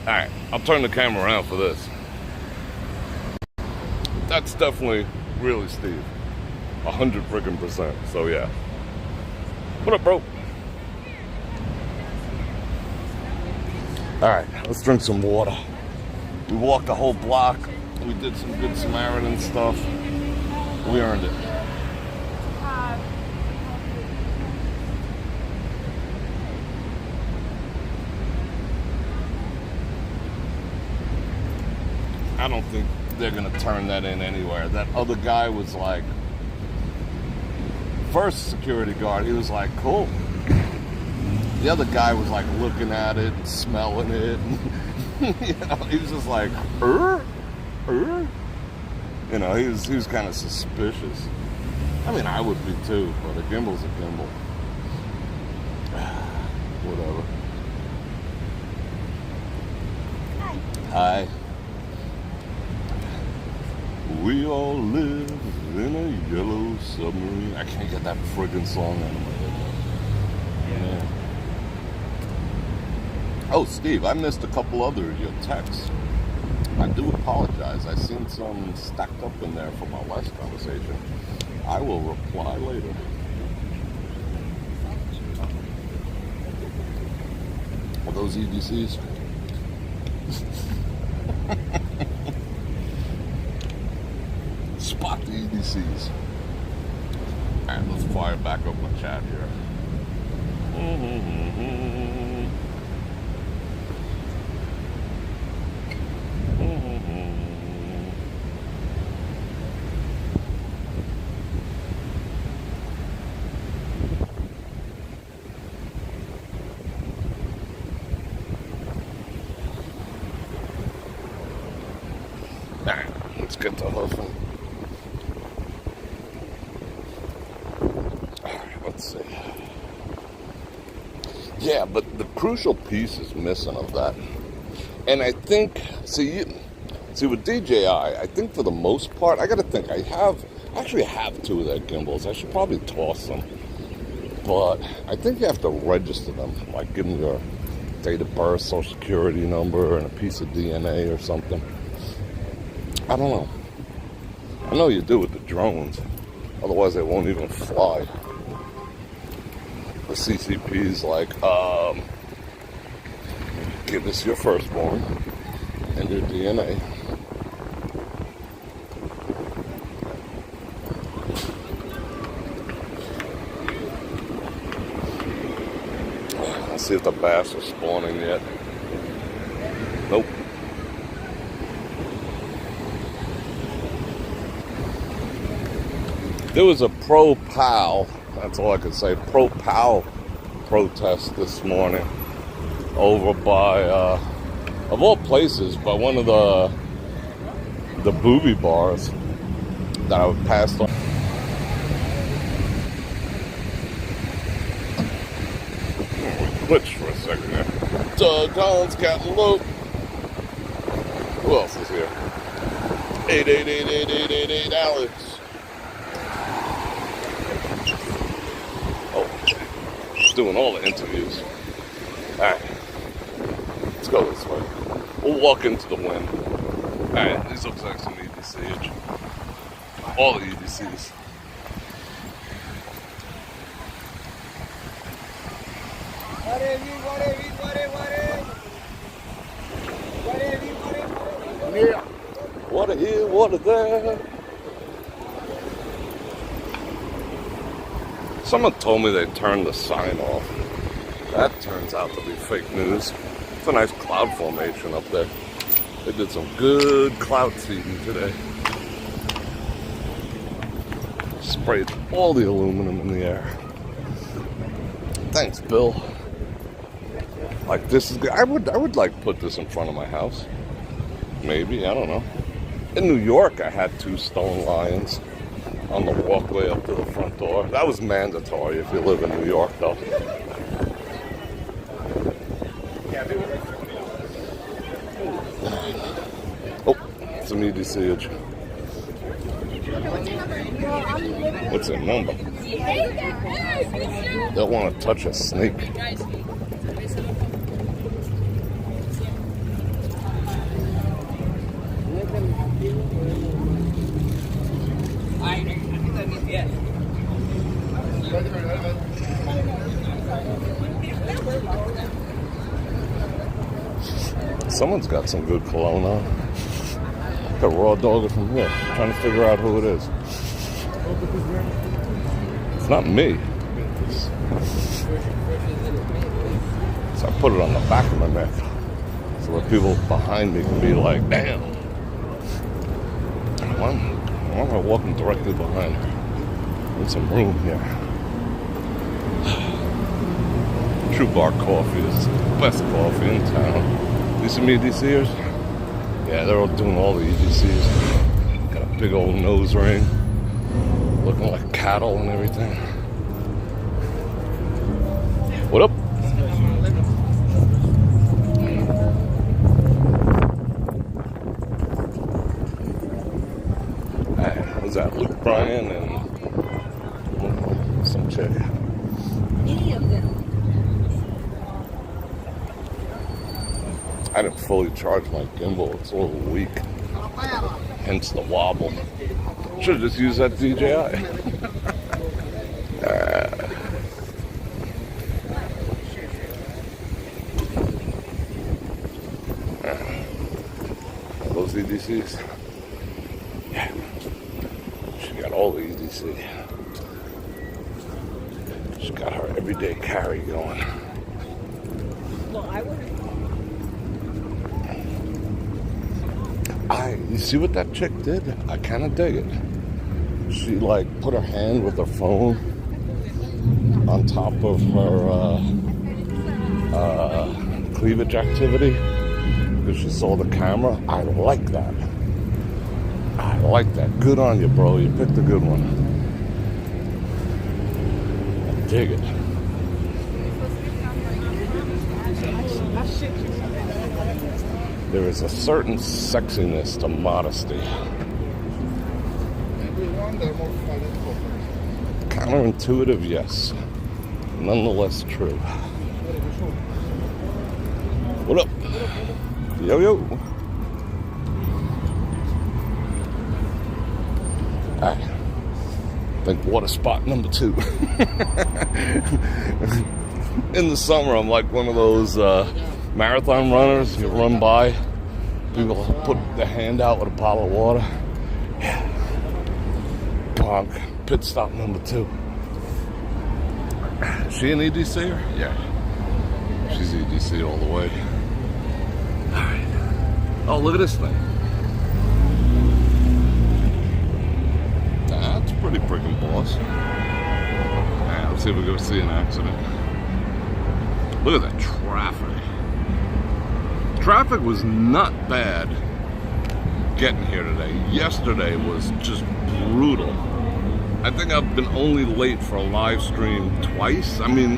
right, I'll turn the camera around for this. That's definitely really Steve. 100%. So yeah. What up, bro? All right, let's drink some water. We walked the whole block. We did some good Samaritan stuff. We earned it. I don't think they're gonna turn that in anywhere. That other guy was like, first security guard, he was like, cool. The other guy was like looking at it and smelling it. You know, he was just like, You know, he was kind of suspicious. I mean, I would be too, but a gimbal's a gimbal. Whatever. Hi. We all live in a yellow submarine. I can't get that friggin' song out of my head. Yeah. Oh, Steve, I missed a couple other of your texts. I do apologize. I seen some stacked up in there from our last conversation. I will reply later. Are those EDCs? Spot the EDCs. Alright, let's fire back up my chat here. Alright, let's get to huffing. Let's see. Yeah, but the crucial piece is missing of that. And I think, see with DJI, I think for the most part, I gotta think, I actually have 2 of their gimbals. I should probably toss them. But I think you have to register them, like give them your date of birth, social security number, and a piece of DNA or something. I don't know. I know you do with the drones. Otherwise, they won't even fly. The CCP's like, give us your firstborn and your DNA. Let's see if the bass are spawning yet. Nope. There was a pro-POW, that's all I can say, pro-POW protest this morning over by, of all places, by one of the booby bars that I passed on. Glitched for a second there. Doug Collins, Captain Luke. Who else is here? 8888888 Alex. Oh, doing all the interviews. Alright, let's go this way. We'll walk into the wind. Alright, these looks like some EDC. All the EDCs. Yeah. Water here, water there. Someone told me they turned the sign off. That turns out to be fake news. It's a nice cloud formation up there. They did some good cloud seeding today. Sprayed all the aluminum in the air. Thanks, Bill. Like, this is good. I would like put this in front of my house. Maybe, I don't know. In New York, I had 2 stone lions on the walkway up to the front door. That was mandatory if you live in New York, though. Oh, some EDCH. What's their number? They'll want to touch a snake. Someone's got some good cologne on. A raw dog it from here. I'm trying to figure out who it is. It's not me. So I put it on the back of my neck so that people behind me can be like, damn. Why am I walking directly behind her? There's some room here. True Bar Coffee is the best coffee in town. These some EDCers? Yeah, they're all doing all the EDCs. Got a big old nose ring. Looking like cattle and everything. What up? Was that Luke Bryan and some chick? Any of them. I didn't fully charge my gimbal. It's a little weak. Hence the wobble. Should have just used that DJI. Those EDCs? Yeah. She got all the EDC. She got her everyday carry going. Well, I would. You see what that chick did? I kind of dig it. She like put her hand with her phone on top of her cleavage activity because she saw the camera. I like that. I like that. Good on you, bro. You picked a good one. I dig it. There is a certain sexiness to modesty. Counterintuitive, yes. Nonetheless true. What up? Yo, yo. I think water spot number 2. In the summer, I'm like one of those marathon runners. You run by, people put their hand out with a bottle of water. Yeah. Bonk. Pit stop number 2. She an EDCer? Yeah. She's EDC all the way. Alright. Oh, look at this thing. That's pretty freaking boss. Alright, let's see if we go see an accident. Look at that traffic. Traffic was not bad getting here today. Yesterday was just brutal. I think I've been only late for a live stream twice. I mean,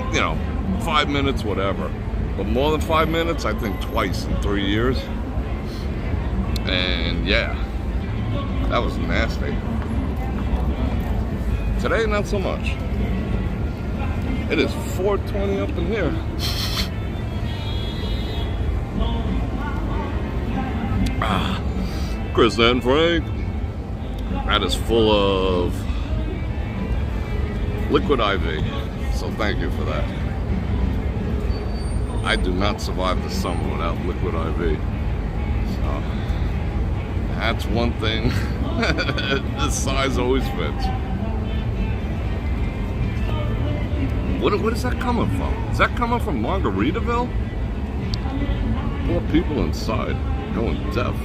5 minutes, whatever. But more than 5 minutes, I think twice in 3 years. And yeah, that was nasty. Today, not so much. It is 4:20 up in here. Chris and Frank. That is full of liquid IV. So thank you for that. I do not survive the summer without liquid IV. So that's one thing. The size always fits. What is that coming from? Is that coming from Margaritaville? Poor people inside going deaf.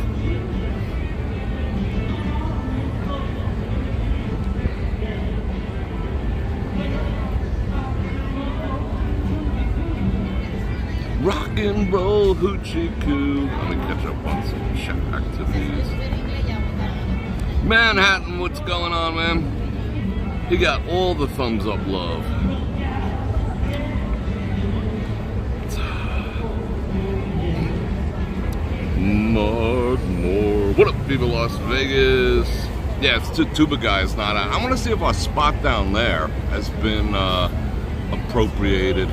Rock and roll hoochie coo. Let me catch up on some chat activities. Manhattan, what's going on, man? He got all the thumbs up love. Mark Moore. What up, people, Las Vegas? Yeah, it's Tuba Guy's not out. I want to see if our spot down there has been appropriated.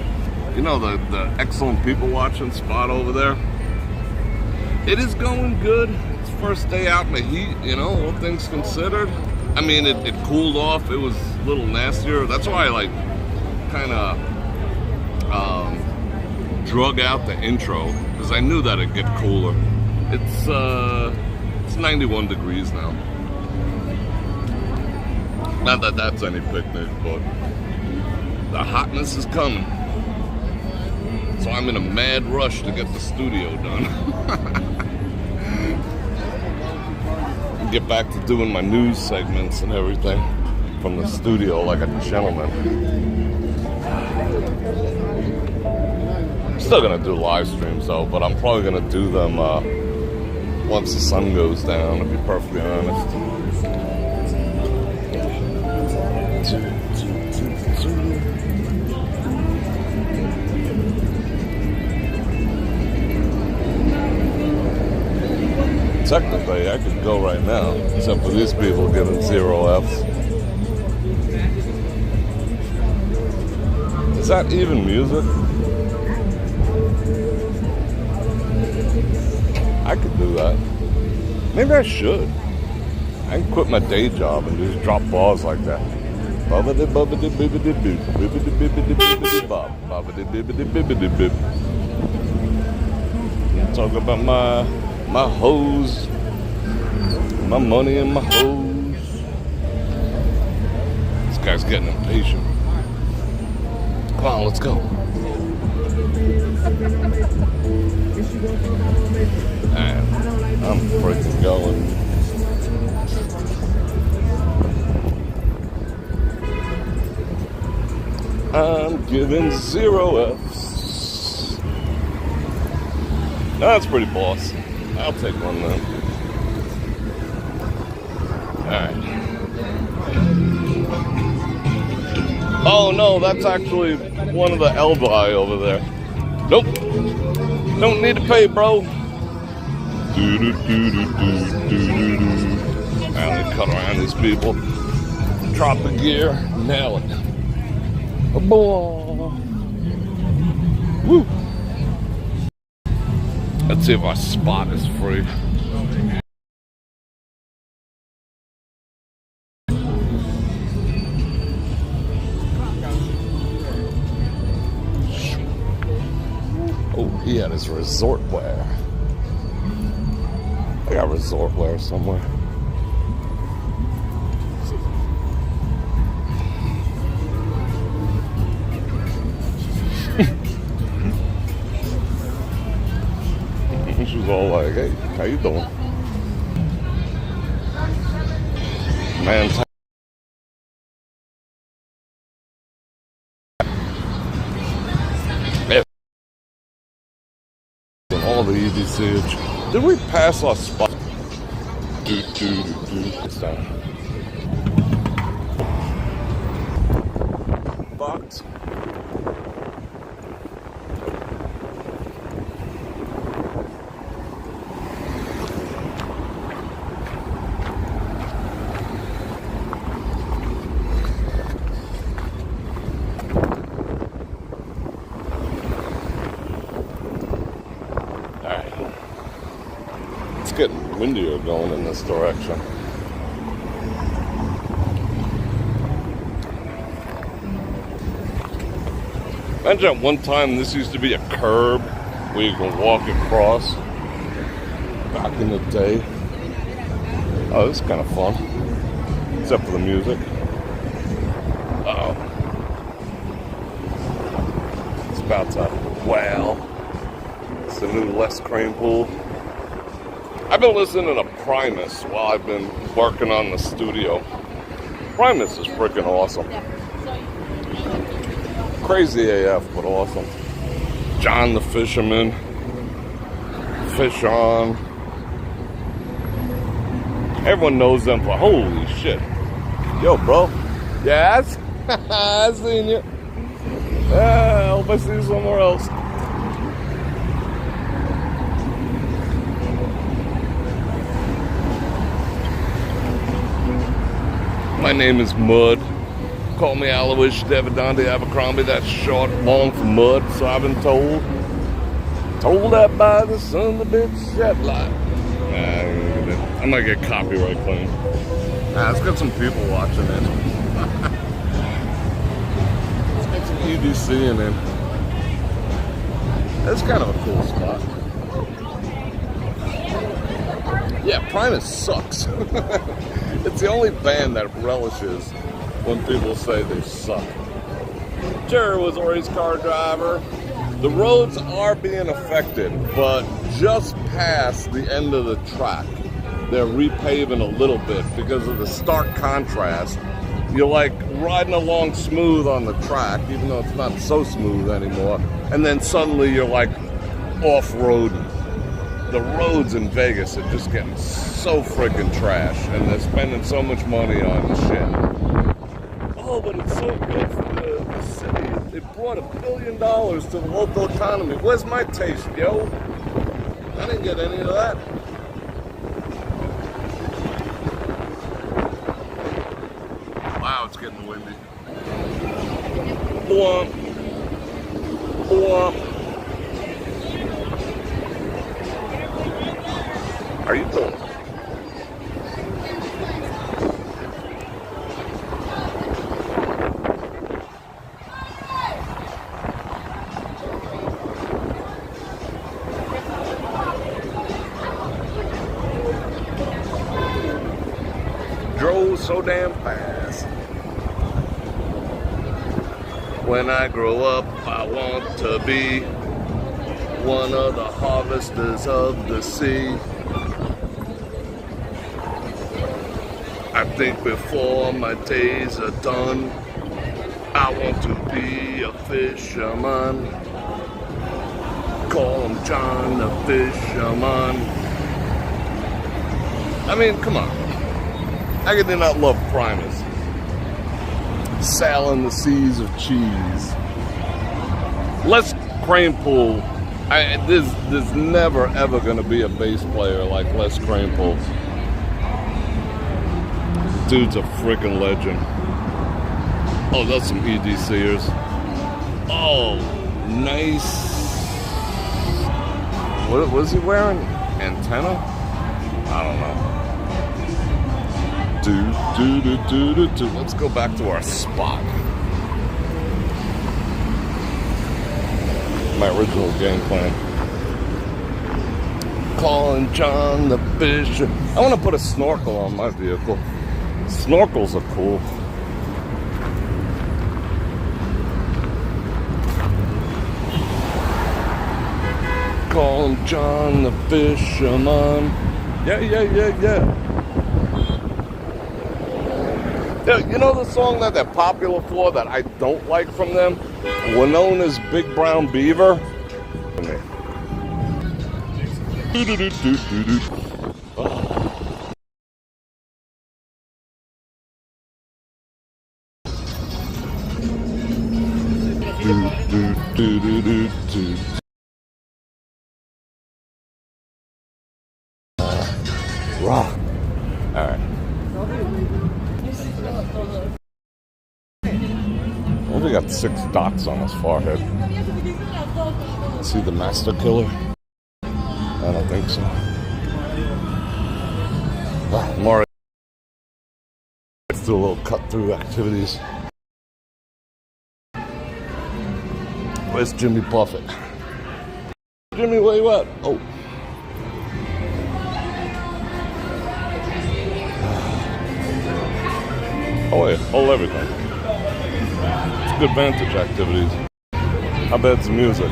You know, the excellent people watching spot over there? It is going good. It's first day out in the heat, you know, all things considered. I mean, it cooled off. It was a little nastier. That's why I, like, kind of drug out the intro, because I knew that it'd get cooler. It's 91 degrees now. Not that that's any picnic, but the hotness is coming. So I'm in a mad rush to get the studio done. Get back to doing my news segments and everything from the studio like a gentleman. Still gonna do live streams though, but I'm probably gonna do them once the sun goes down, to be perfectly honest. Technically, I could go right now, except for these people giving 0 Fs. Is that even music? I could do that. Maybe I should. I can quit my day job and just drop bars like that. Talk about my hoes, my money and my hoes. This guy's getting impatient. Come on, let's go. Man, I'm freaking going. I'm giving 0 Fs. That's pretty boss. I'll take one then. Alright. Oh no, that's actually one of the Elvi over there. Nope. Don't need to pay, bro. Now they cut around these people. Drop the gear. Nail it. Woo. Let's see if our spot is free. Oh, he had his resort wear. I got resort wear somewhere. She's all like, hey, how you doing? Man, all the EDCH. Did we pass our spot? It's down. Box. Getting windier going in this direction. Imagine at one time this used to be a curb where you can walk across. Back in the day. Oh, this is kind of fun. Except for the music. Uh-oh. It's about to wow. It's the new Les Crane pool. I've been listening to Primus while I've been working on the studio. Primus is freaking awesome. Crazy AF, but awesome. John the Fisherman. Fish on. Everyone knows them for holy shit. Yo, bro. Yes? I seen you. Yeah, I hope I see you somewhere else. My name is Mud. Call me Aloysius Davidante Abercrombie. That's short, long for mud, so I've been told. Told that by the son of a bitch shed light. Nah, I might get copyright claim. Nah, let's get some people watching it. Let's get some EDC in it. That's kind of a cool spot. Yeah, Primus sucks. It's the only band that relishes when people say they suck. Jerry was a race car driver. The roads are being affected, but just past the end of the track, they're repaving a little bit because of the stark contrast. You're like riding along smooth on the track, even though it's not so smooth anymore, and then suddenly you're like off-roading. The roads in Vegas are just getting so freaking trash, and they're spending so much money on shit. Oh, but it's so good for the city. It brought $1 billion to the local economy. Where's my taste, yo? I didn't get any of that. Wow, it's getting windy. Womp. Womp. How are you doing? Drove so damn fast. When I grow up, I want to be one of the harvesters of the sea. I think before my days are done, I want to be a fisherman. Call him John the Fisherman. I mean, come on. How could they not love Primus? Sailing the seas of cheese. Les Cranepool. There's never ever going to be a bass player like Les Cranepool. Dude's a freaking legend. Oh, that's some EDCers. Oh, nice. What was he wearing? Antenna? I don't know. Do. Let's go back to our spot. My original game plan. Calling John the Fisher. I want to put a snorkel on my vehicle. Snorkels are cool. Call him John the Fisherman. Yeah. Yeah, you know the song that they're popular for that I don't like from them? We're known as Big Brown Beaver. Rock. All right. Well, we got 6 dots on his forehead. See the master killer? I don't think so. More. Let's do a little cut-through activities. Where's Jimmy Buffett? Jimmy, where you at? Oh. Oh yeah, hold everything. It's good vantage activities. How bad's the music?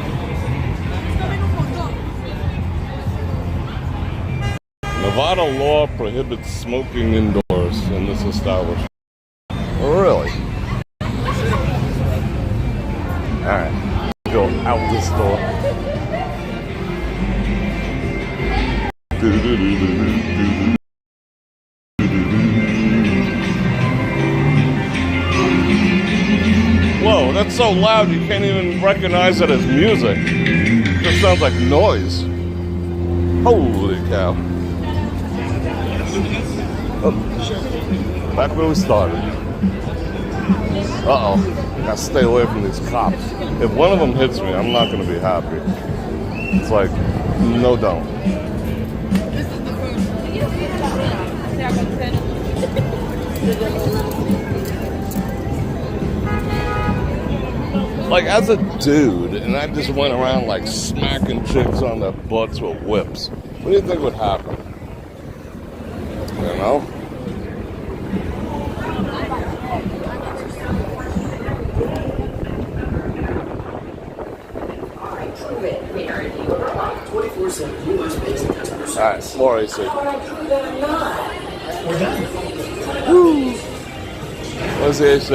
Nevada law prohibits smoking indoors in this establishment. Oh, really? Alright, go. out this door. Whoa, that's so loud you can't even recognize it as music. It just sounds like noise. Holy cow. Oh, back where we started. Uh-oh. Gotta stay away from these cops. If one of them hits me, I'm not gonna be happy. It's like, no don't. Like, as a dude, and I just went around like smacking chicks on their butts with whips, what do you think would happen? You know? Alright, more AC. Woo! Where's the AC?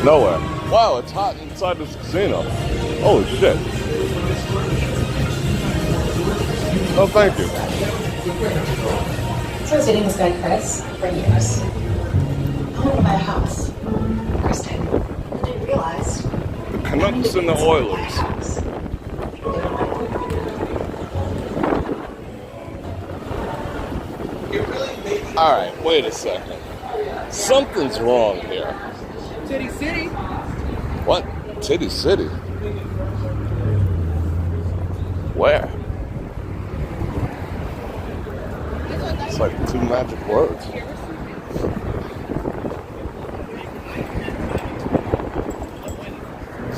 Nowhere. Wow, it's hot inside this casino. Holy shit. Oh, thank you. So I was dating this guy, Chris, for years. I wanted to buy a house. First time. I didn't realize. The Canucks and the Oilers. Alright, wait a second. Something's wrong here. Titty City. What? Titty City? Where? It's like two magic words.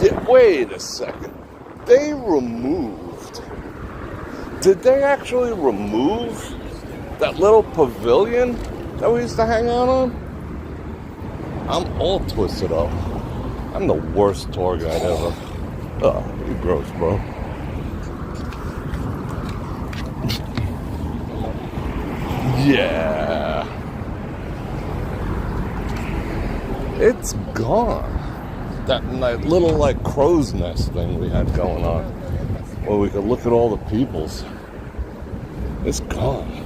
Yeah, wait a second. They removed. Did they actually remove that little pavilion that we used to hang out on? I'm all twisted up. I'm the worst tour guide ever. Oh, you gross, bro. Yeah. It's gone. That little, like, crow's nest thing we had going on, where we could look at all the peoples. It's gone.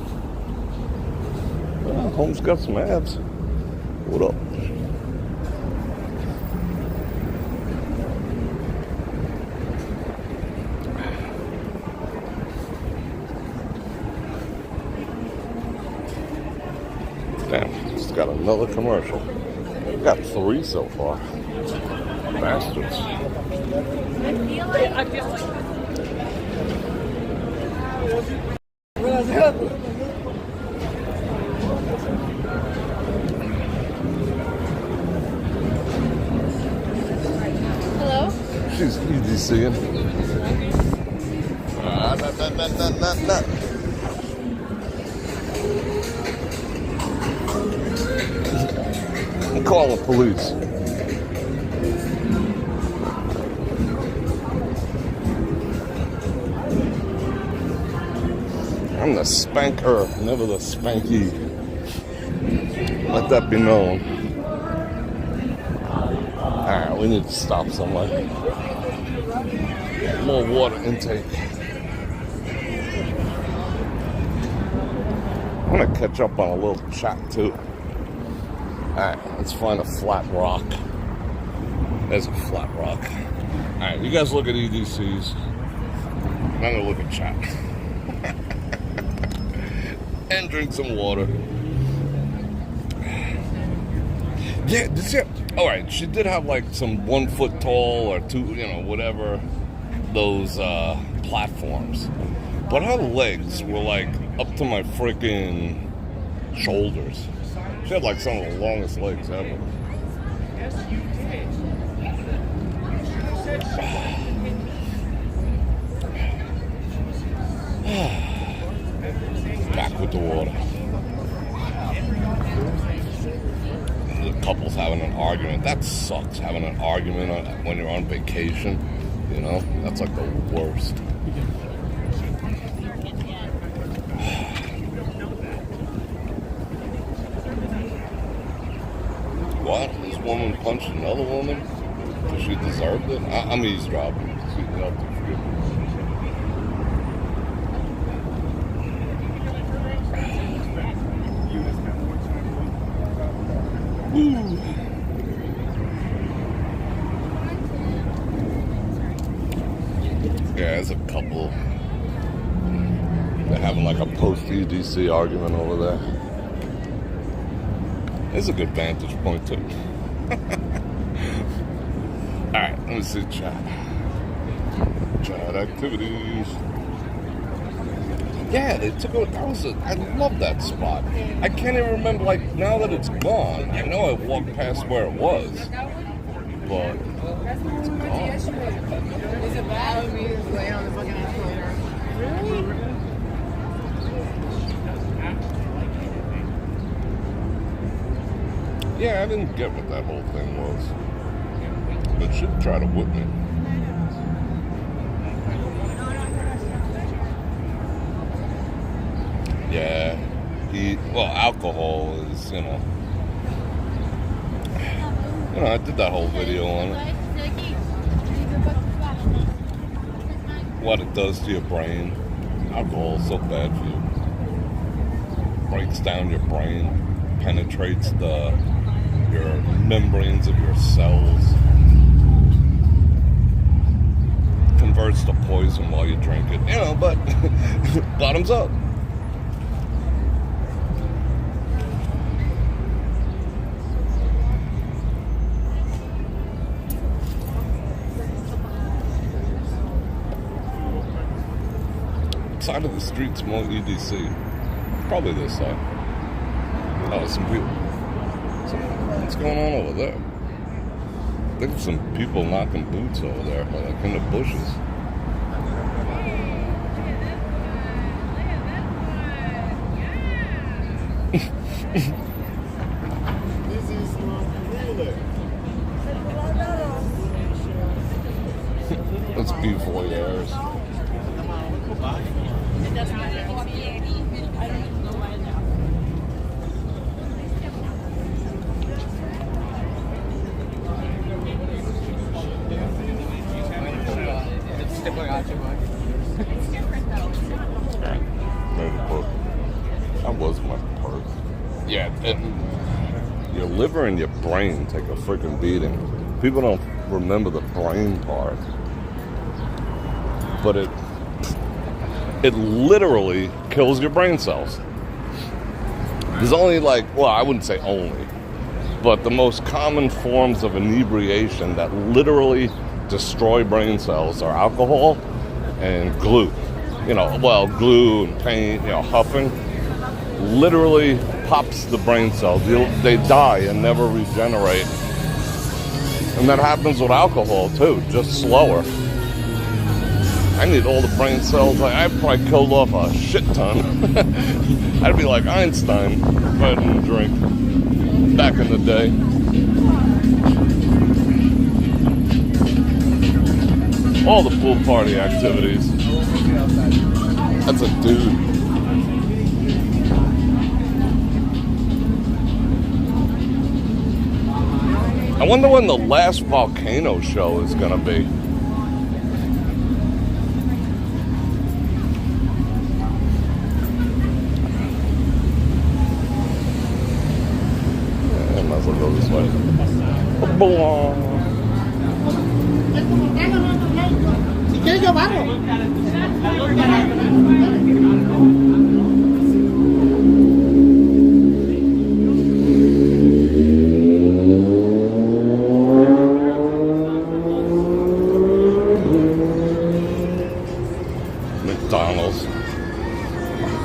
Well, Home's got some abs. What up? Damn, just got another commercial. We got 3 so far. Bastards. Hello? She's EDCing. Nah. I'm calling the police. I'm the spanker, never the spanky. Let that be known. Alright, we need to stop somewhere. More water intake. I'm gonna catch up on a little chat too. Alright, let's find a flat rock. There's a flat rock. Alright, you guys look at EDCs. I'm gonna look at chat. And drink some water. Yeah, alright, she did have like some 1 foot tall or 2, whatever, those platforms. But her legs were like up to my freaking shoulders. She had like some of the longest legs ever. Back with the water. The couple's having an argument. That sucks, having an argument when you're on vacation. That's like the worst. What? This woman punched another woman? She deserved it. I'm eavesdropping. Sweet help to forgive me. Woo. Yeah, there's a couple. They're having like a post-EDC argument over there. It's a good vantage point too. Alright, let me see chat. Chat activities. Yeah, they took out, I love that spot. I can't even remember, like, now that it's gone. I know I walked past where it was, but it's gone. Is it bad? Me laying on the fucking escalator. Really? Yeah, I didn't get what that whole thing was. But should try to whip me. Yeah, alcohol is, you know, I did that whole video on it. What it does to your brain. Alcohol is so bad for you. Breaks down your brain, penetrates your membranes of your cells, converts to poison while you drink it. You know, but bottoms up. Side of the street's more EDC. Probably this side. Oh, some people. What's going on over there? I think some people knocking boots over there, like in the bushes. Let's be voyeurs. That was my purse. Yeah, your liver and your brain take a freaking beating. People don't remember the brain part, but it literally kills your brain cells. There's only I wouldn't say only, but the most common forms of inebriation that literally destroy brain cells are alcohol and glue. Glue and paint, huffing, literally pops the brain cells. They die and never regenerate. And that happens with alcohol too, just slower. I need all the brain cells. I probably killed off a shit ton. I'd be like Einstein if I didn't drink back in the day. All the pool party activities. That's a dude. I wonder when the last volcano show is gonna be. I might as well go this way. Si quieres yo bajo. McDonald's.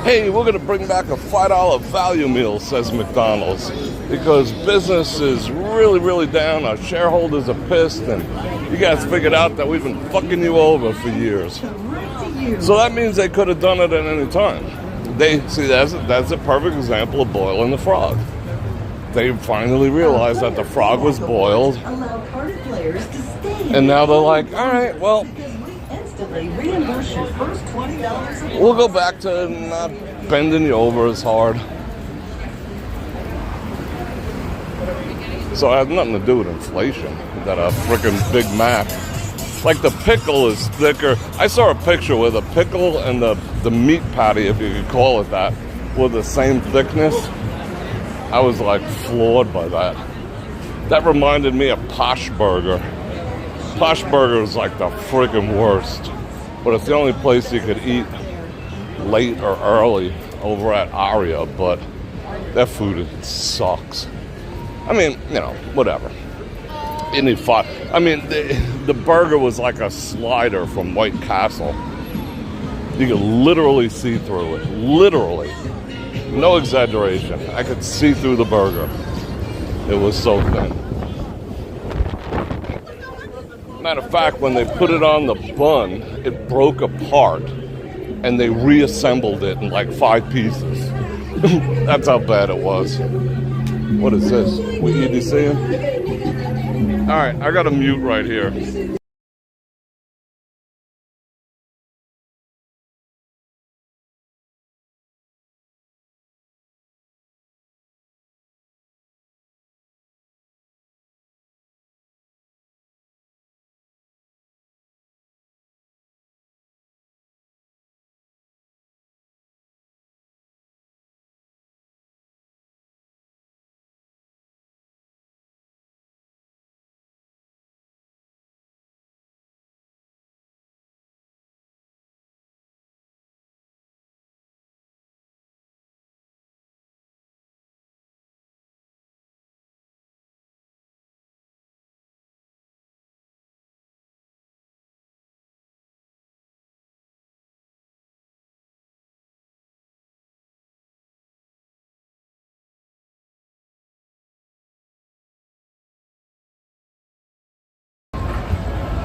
Hey, we're going to bring back a $5 value meal, says McDonald's, because business is really, really down. Our shareholders are pissed, and you guys figured out that we've been fucking you over for years. So that means they could have done it at any time. That's a perfect example of boiling the frog. They finally realized that the frog was boiled, and now they're like, all right, well, we'll go back to not bending you over as hard. So it has nothing to do with inflation. That a freaking Big Mac. Like the pickle is thicker. I saw a picture where the pickle and the meat patty, if you could call it that, were the same thickness. I was like floored by that. That reminded me of Posh Burger. Posh Burger is like the freaking worst. But it's the only place you could eat late or early over at Aria, but that food sucks. I mean, you know, whatever. You need fun. I mean, the burger was like a slider from White Castle. You could literally see through it. Literally. No exaggeration. I could see through the burger. It was so thin. Matter of fact, when they put it on the bun, it broke apart. And they reassembled it in like 5 pieces. That's how bad it was. What is this? We EDCing? Alright, I got a mute right here.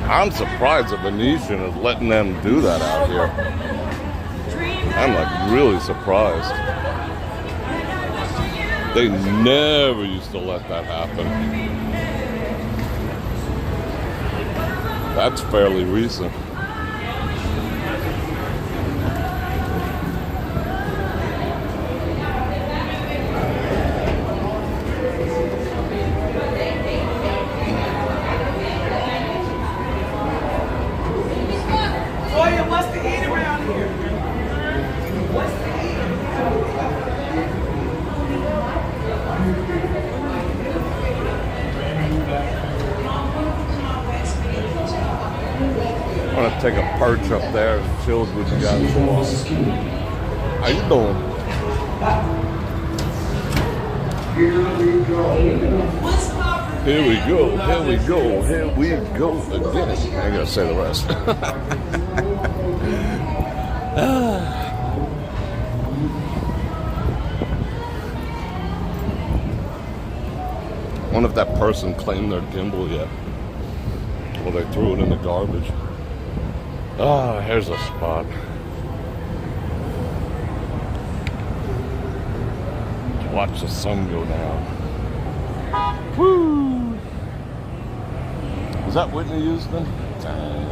I'm surprised the Venetian is letting them do that out here. I'm like really surprised. They never used to let that happen. That's fairly recent. I'm gonna take a perch up there and chill with you guys for a while. How you doing? Here we go, here we go, here we go again. I ain't gonna say the rest. Wonder if that person claimed their gimbal yet. Or they threw it in the garbage. Ah, here's a spot. Watch the sun go down. Woo! Is that Whitney Houston? Dang.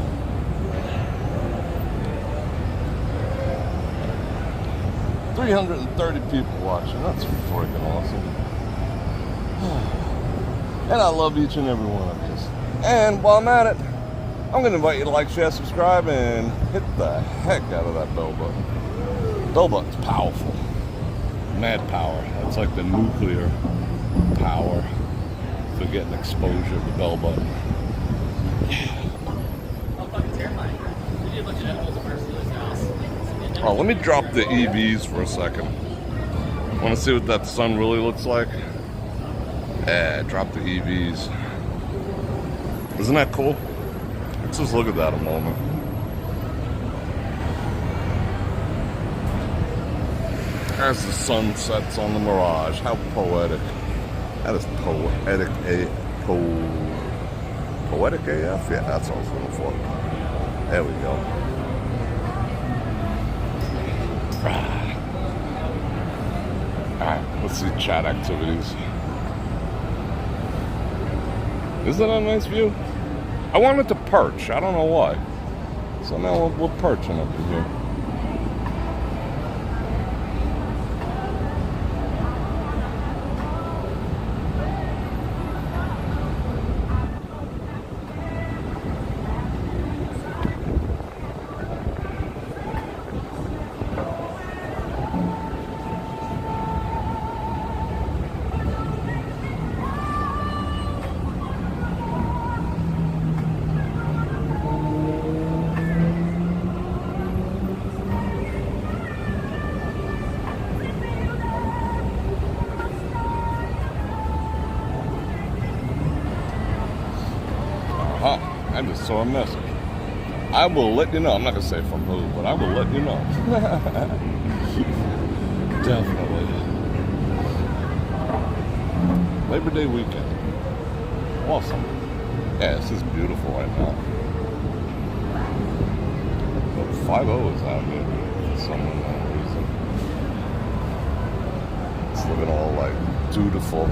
$330 people watching. That's freaking awesome. And I love each and every one of these. And while I'm at it, I'm going to invite you to like, share, subscribe, and hit the heck out of that bell button. Bell button's powerful. Mad power. That's like the nuclear power for getting exposure to the bell button. Yeah. Oh, let me drop the EVs for a second. Want to see what that sun really looks like? Yeah, drop the EVs. Isn't that cool? Let's just look at that a moment. As the sun sets on the Mirage. How poetic. That is poetic. Poetic AF? Yeah, that's what I was looking for. There we go. Alright, let's see chat activities. Isn't that a nice view? I wanted to perch. I don't know why. So now we're perching up in here. I just saw a message. I will let you know. I'm not going to say from who, but I will let you know. Definitely. Labor Day weekend. Awesome. Yeah, this is beautiful right now. But 5-0 is out here for some unknown reason. It's looking all like dutiful.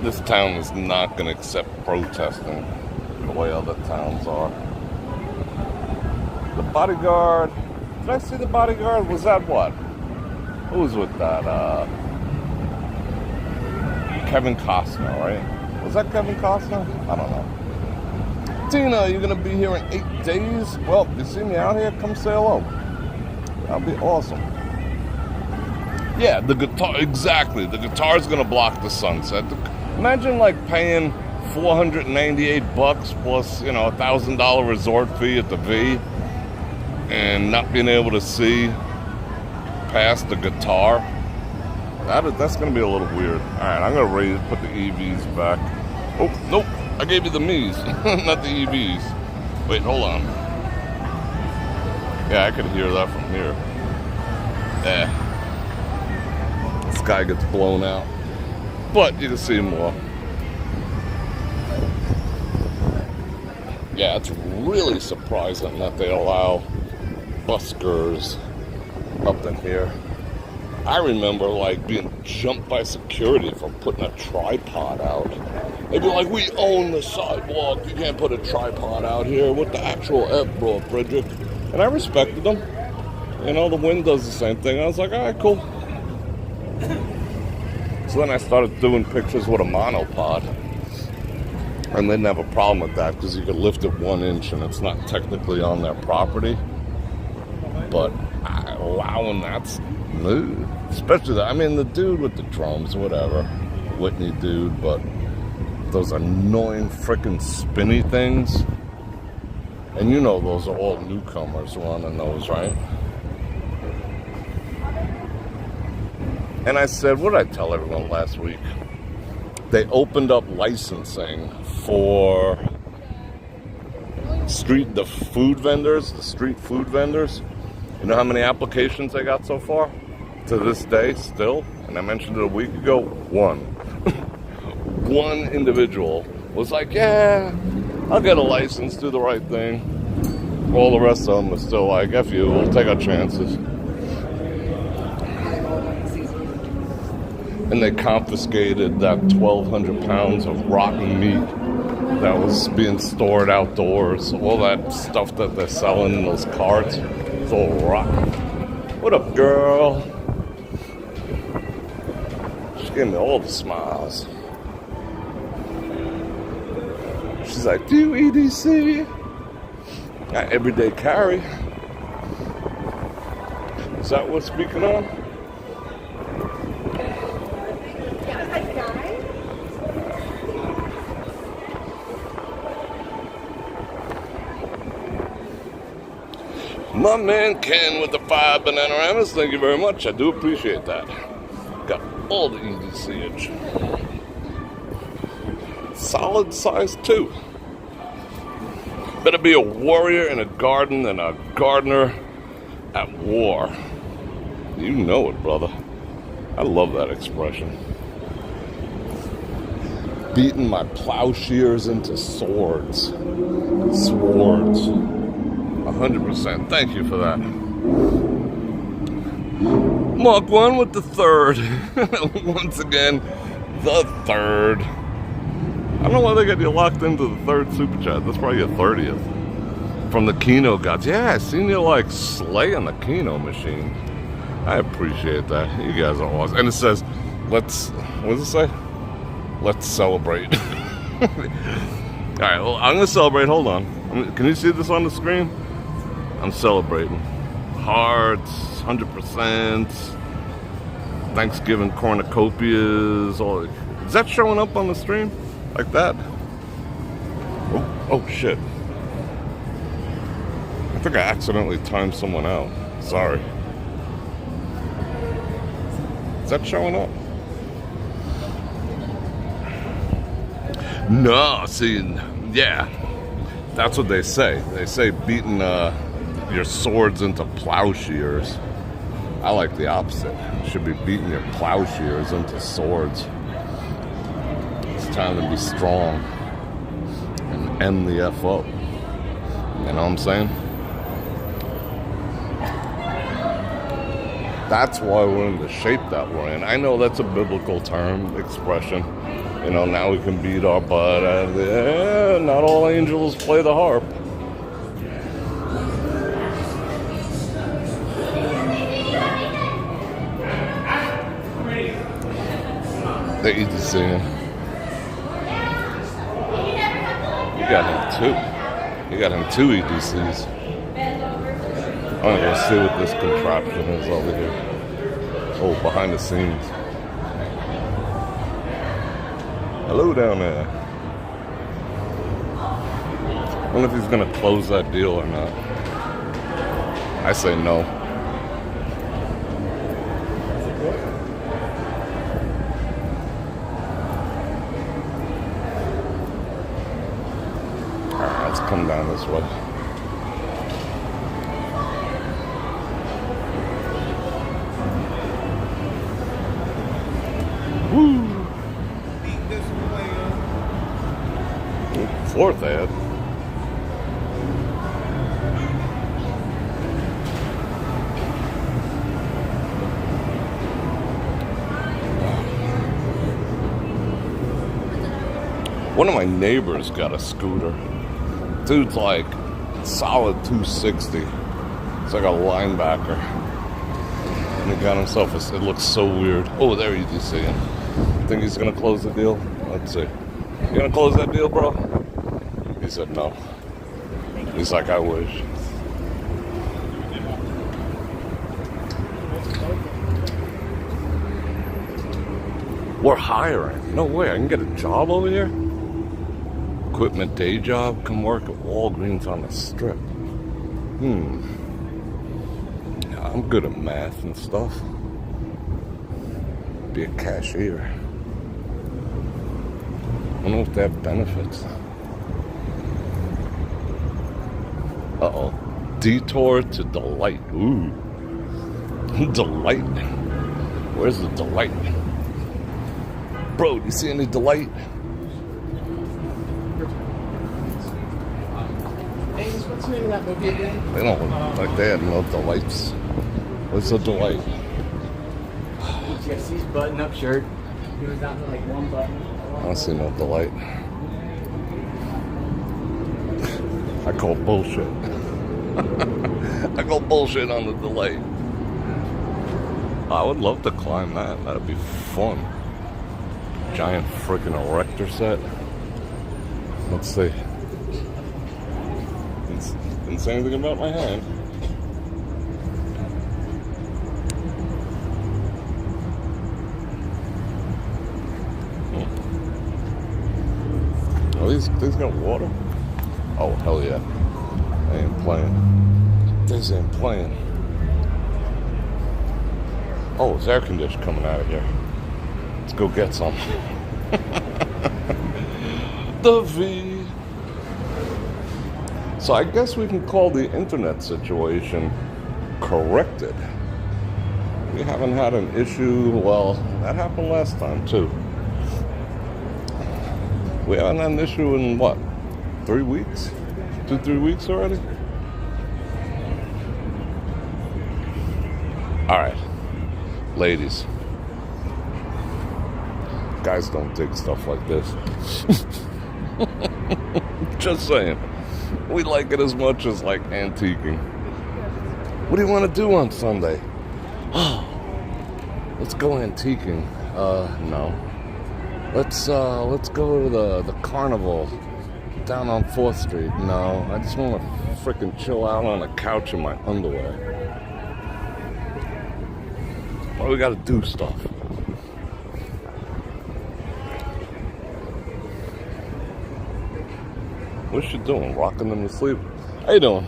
This town is not going to accept protesting the way other towns are. The bodyguard, did I see the bodyguard? Was that what? Who was with that? Kevin Costner, right? Was that Kevin Costner? I don't know. Tina, you're going to be here in 8 days? Well, you see me out here? Come say hello. That'll be awesome. Yeah, the guitar, exactly. The guitar's going to block the sunset. Imagine like paying $498 plus, you know, $1,000 resort fee at the V and not being able to see past the guitar. That's going to be a little weird. All right, I'm going to put the EVs back. Oh, nope. I gave you the me's, not the EVs. Wait, hold on. Yeah, I could hear that from here. Yeah. The sky gets blown out. But you can see more. Yeah, it's really surprising that they allow buskers up in here. I remember like being jumped by security for putting a tripod out. They'd be like, we own the sidewalk. You can't put a tripod out here. What the actual F, Bror Fredrik? And I respected them. You know, the wind does the same thing. I was like, all right, cool. So then I started doing pictures with a monopod. And they didn't have a problem with that because you could lift it 1 inch and it's not technically on their property. But allowing that, especially that, I mean, the dude with the drums, whatever, Whitney dude, but those annoying freaking spinny things. And you know those are all newcomers running those, right? And I said, what did I tell everyone last week? They opened up licensing for the street food vendors. You know how many applications they got so far? To this day, still. And I mentioned it a week ago, 1. One individual was like, yeah, I'll get a license, do the right thing. All the rest of them are still like, F you, we'll take our chances. And they confiscated that 1,200 pounds of rotten meat that was being stored outdoors. All that stuff that they're selling in those carts, it's all rotten. What up, girl? She gave me all the smiles. She's like, do you EDC? Got everyday carry. Is that what speaking on? My man Ken with the 5 Bananamas, thank you very much. I do appreciate that. Got all the EDCH. Solid size 2. Better be a warrior in a garden than a gardener at war. You know it, brother. I love that expression. Beating my plowshares into swords. Swords. 100%. Thank you for that. Mark 1 with the 3rd. Once again, the 3rd. I don't know why they got you locked into the 3rd super chat. That's probably your 30th. From the Keno gods. Yeah, I seen you like slaying the Keno machine. I appreciate that. You guys are awesome. And it says, what does it say? Let's celebrate. Alright, well, I'm going to celebrate. Hold on. Can you see this on the screen? I'm celebrating. Hearts, 100%. Thanksgiving cornucopias. All. Is that showing up on the stream? Like that? Oh shit. I think I accidentally timed someone out. Sorry. Is that showing up? No, see, yeah, that's what they say. They say beating your swords into plowshares. I like the opposite. You should be beating your plowshares into swords. It's time to be strong and end the FO. You know what I'm saying? That's why we're in the shape that we're in. I know that's a biblical term, expression. You know, now we can beat our butt. And, not all angels play the harp. The EDC. You got him two. You got him two EDCs. I'm gonna go see what this contraption is over here. Oh, behind the scenes. Hello down there. I wonder if he's gonna close that deal or not. I say no. Alright, let's come down this way. Woo! Fourth ad. One of my neighbors got a scooter. Dude's like solid 260. It's like a linebacker. And he got himself a, it looks so weird. Oh, there you see him. Think he's gonna close the deal? Let's see. You gonna close that deal, bro? He said no. He's like, I wish. We're hiring. No way, I can get a job over here? Equipment day job, come work at Walgreens on the Strip. Yeah, I'm good at math and stuff. Be a cashier. I don't know if they have benefits. Uh-oh. Detour to Delight. Ooh. Delight. Where's the Delight? Bro, do you see any Delight? What's the name of that movie again? They don't look like they had no delights. What's a delight? Jesse's button-up shirt. He was down to like one button. I don't see no delight. I call bullshit. I call bullshit on the delight. I would love to climb that. That'd be fun. Giant freaking erector set. Let's see. Didn't say anything about my hand. Oh, these got water? Oh, hell yeah. They ain't playing. These ain't playing. Oh, it's air conditioning coming out of here. Let's go get some. The V. So I guess we can call the internet situation corrected. We haven't had an issue. Well, that happened last time too. We haven't had an issue in what? 3 weeks? 2-3 weeks already? Alright. Ladies. Guys don't dig stuff like this. Just saying. We like it as much as like antiquing. What do you want to do on Sunday? Oh, let's go antiquing. No. Let's go to the carnival down on 4th Street. No, I just want to freaking chill out on a couch in my underwear. Well, we gotta do stuff. What's she doing? Rocking them to sleep? How you doing?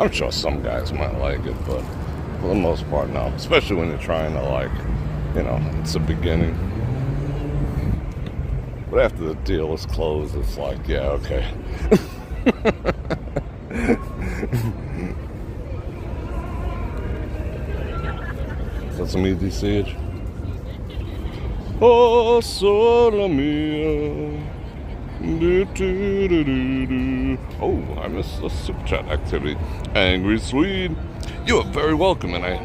I'm sure some guys might like it, but for the most part, no. Especially when you're trying to, like, you know, it's the beginning. But after the deal is closed, it's like, yeah, okay. Is that some EDCH? Oh, sola mia. Oh, I missed the super chat activity. Angry Swede, you are very welcome, and I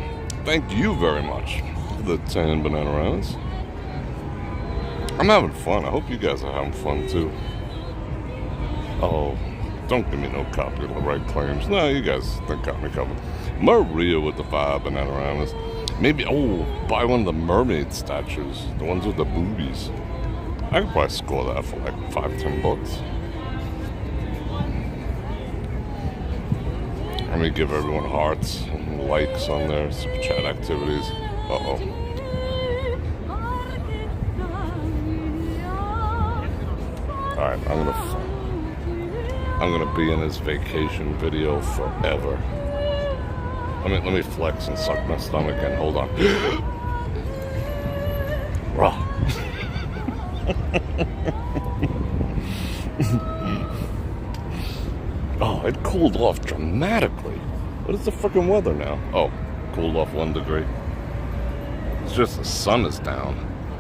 thank you very much for the 10 banana rounds. I'm having fun. I hope you guys are having fun too. Oh, don't give me no copyright claims. No, you guys think got me covered. Maria with the 5 banana rounds. Maybe, oh, buy one of the mermaid statues, the ones with the boobies. I could probably score that for like $5-10. Let me give everyone hearts and likes on their super chat activities. Uh-oh. Alright, I'm gonna be in this vacation video forever. Let me flex and suck my stomach in. Hold on. Raw. Oh, it cooled off dramatically. What is the freaking weather now? Oh, cooled off 1 degree. It's just the sun is down.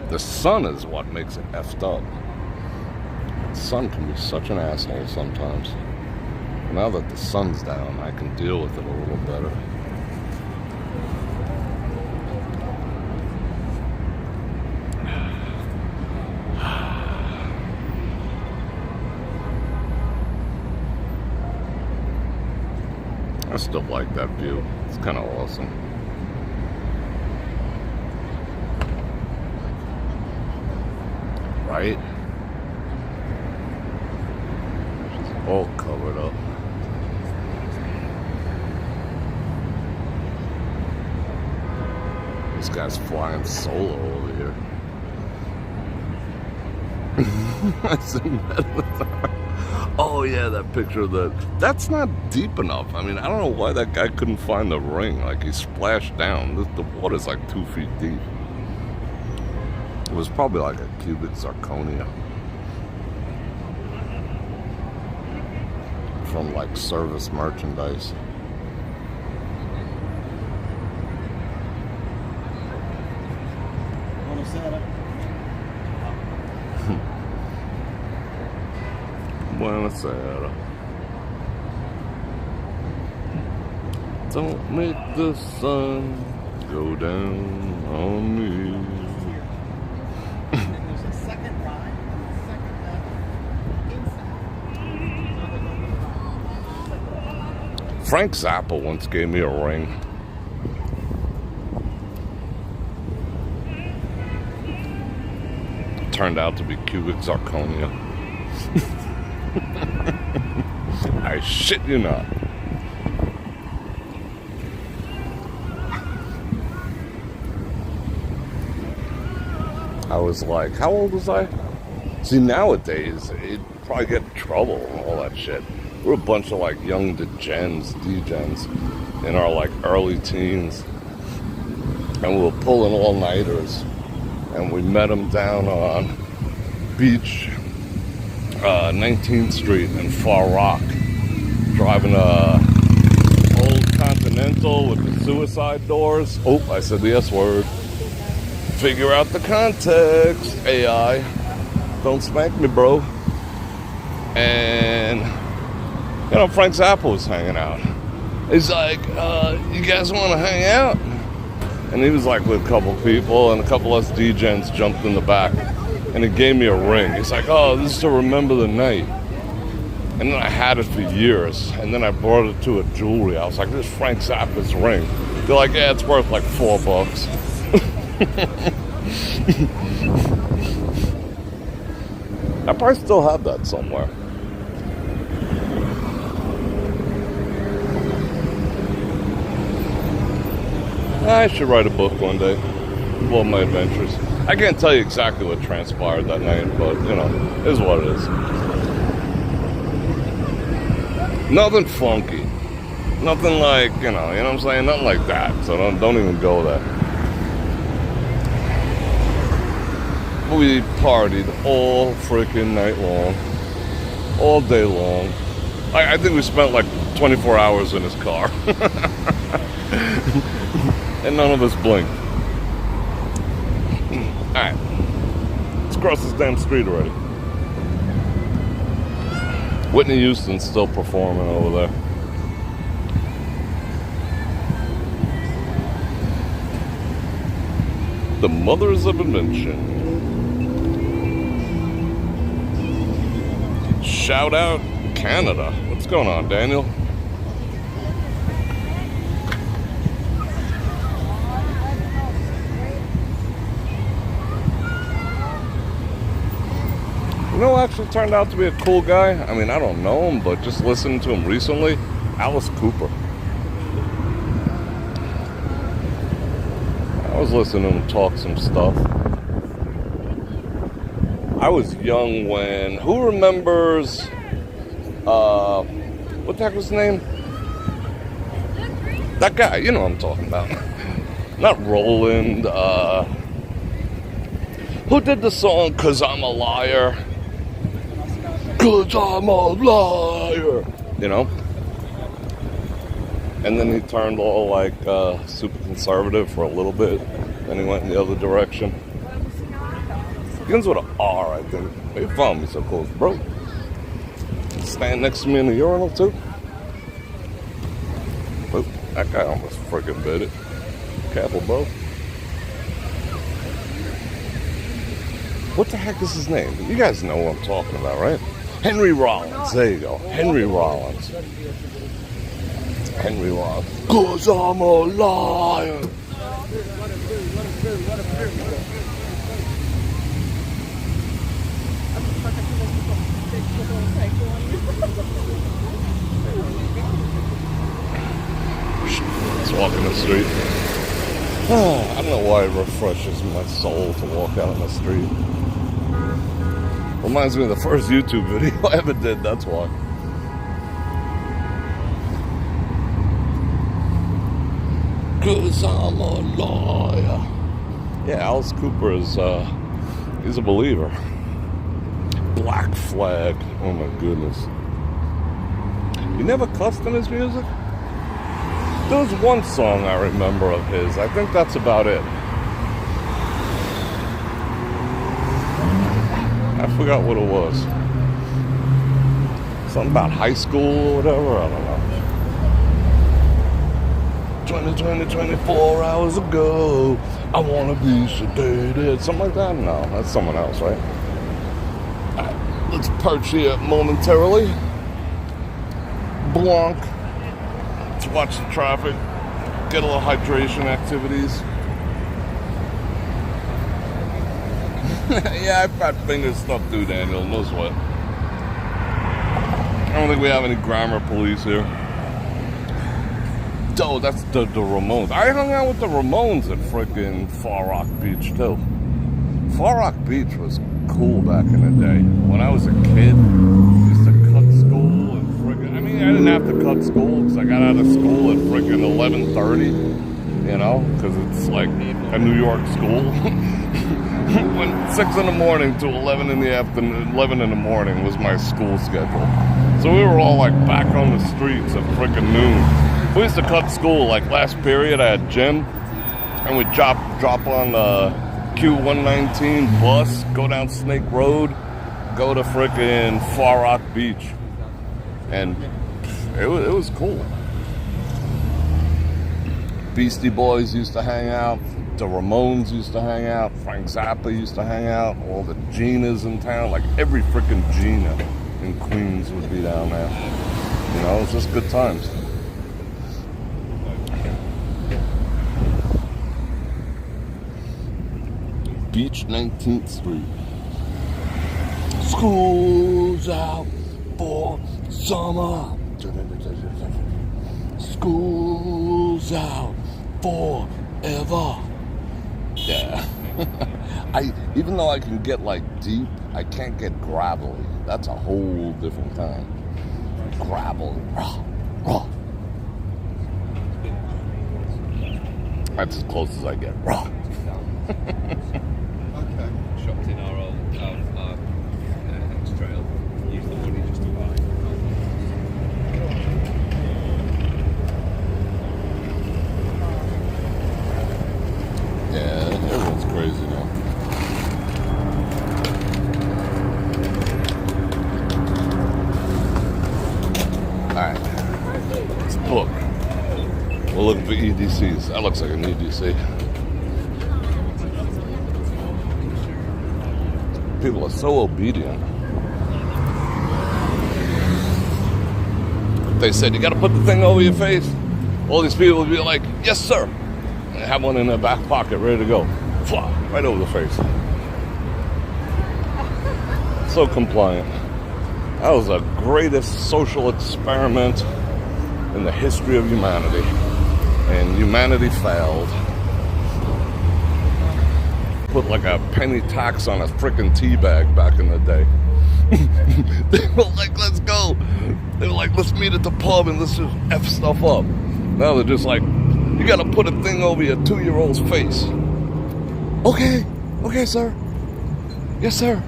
The sun is what makes it effed up. The sun can be such an asshole sometimes. Now that the sun's down, I can deal with it a little better. I still like that view. It's kind of awesome. Right? It's all covered up. This guy's flying solo over here. Oh yeah, that picture of that's not deep enough. I mean, I don't know why that guy couldn't find the ring. Like, he splashed down. The water's like 2 feet deep. It was probably like a cubic zirconia from like service merchandise. Buonasera. Don't make the sun go down on me. There's a second ride, inside. Frank Zappa once gave me a ring. It turned out to be cubic zirconia. I shit you not. I was like, how old was I? See, nowadays, it'd probably get in trouble and all that shit. We're a bunch of like young degens in our like early teens. And we were pulling all-nighters. And we met them down on Beach 19th Street in Far Rock, driving a old Continental with the suicide doors. Oh, I said the S word. Figure out the context, AI. Don't spank me, bro. And, you know, Frank Zappa was hanging out. He's like, you guys want to hang out? And he was like with a couple people, and a couple of us degens jumped in the back. And he gave me a ring. He's like, oh, this is to remember the night. And then I had it for years. And then I brought it to a jewelry. I was like, this is Frank Zappa's ring. They're like, yeah, it's worth like $4. I probably still have that somewhere. I should write a book one day. All my adventures. I can't tell you exactly what transpired that night, but, you know, it is what it is. Nothing funky. Nothing like, you know what I'm saying? Nothing like that. So don't even go there. We partied all freaking night long. All day long. I think we spent like 24 hours in his car. And none of us blinked. Alright. Let's cross this damn street already. Whitney Houston's still performing over there. The Mothers of Invention. Shout out Canada. What's going on, Daniel? You know, actually turned out to be a cool guy. I mean, I don't know him, but just listening to him recently, Alice Cooper. I was listening to him talk some stuff. I was young when... Who remembers... what the heck was his name? That guy, you know what I'm talking about. Not Roland, who did the song 'Cause I'm a Liar? 'Cause I'm a liar! You know? And then he turned all like super conservative for a little bit. Then he went in the other direction. Begins with an R, I think. They found me so close, bro. Stand next to me in the urinal too. Oh, that guy almost freaking bit it. Careful, bro. What the heck is his name? You guys know what I'm talking about, right? Henry Rollins. There you go. Henry Rollins. Henry Rollins. 'Cause I'm a liar. Let's walk in the street. I don't know why it refreshes my soul to walk out on the street. Reminds me of the first YouTube video I ever did, that's why. Cause I'm a liar. Yeah, Alice Cooper is, he's a believer. Black Flag. Oh my goodness. You never cussed in his music? There was one song I remember of his. I think that's about it. I forgot what it was. Something about high school or whatever. I don't know. 24 hours ago, I want to be sedated. Something like that? No, that's someone else, right? All right, let's perch here momentarily. Blanc. Let's watch the traffic. Get a little hydration activities. Yeah, I've got finger stuff too, Daniel. No sweat. I don't think we have any grammar police here. Oh, that's the Ramones. I hung out with the Ramones at frickin' Far Rock Beach too. Far Rock Beach was cool back in the day. When I was a kid, I used to cut school and frickin'... I mean, I didn't have to cut school because I got out of school at frickin' 11:30. You know, because it's like a New York school. When 6 in the morning to 11 in the afternoon, 11 in the morning was my school schedule. So we were all like back on the streets at frickin' noon. We used to cut school, like last period I had gym, and we'd drop on the Q119 bus, go down Snake Road, go to frickin' Far Rock Beach. And it was cool. Beastie Boys used to hang out, the Ramones used to hang out, Frank Zappa used to hang out, all the Ginas in town, like every frickin' Gina in Queens would be down there. You know, it's just good times. Beach 19th Street. School's out for summer. School's out forever. Yeah. Even though I can get like deep, I can't get gravelly. That's a whole different kind. Gravelly. That's as close as I get. Raw. Okay. Shopped in our old X-Trail. Used the money just to buy. Yeah, everyone's crazy now. Alright. Let's book. We're looking for EDCs. That looks like an EDC. People are so obedient. They said, you gotta put the thing over your face. All these people would be like, yes, sir. And they have one in their back pocket ready to go. Fwah, right over the face. So compliant. That was the greatest social experiment in the history of humanity. And humanity failed. Put like a penny tax on a frickin' tea bag back in the day. They were like, let's go. They were like, let's meet at the pub and let's just F stuff up. Now they're just like, you gotta put a thing over your 2-year-old's face. Okay, okay, sir. Yes, sir.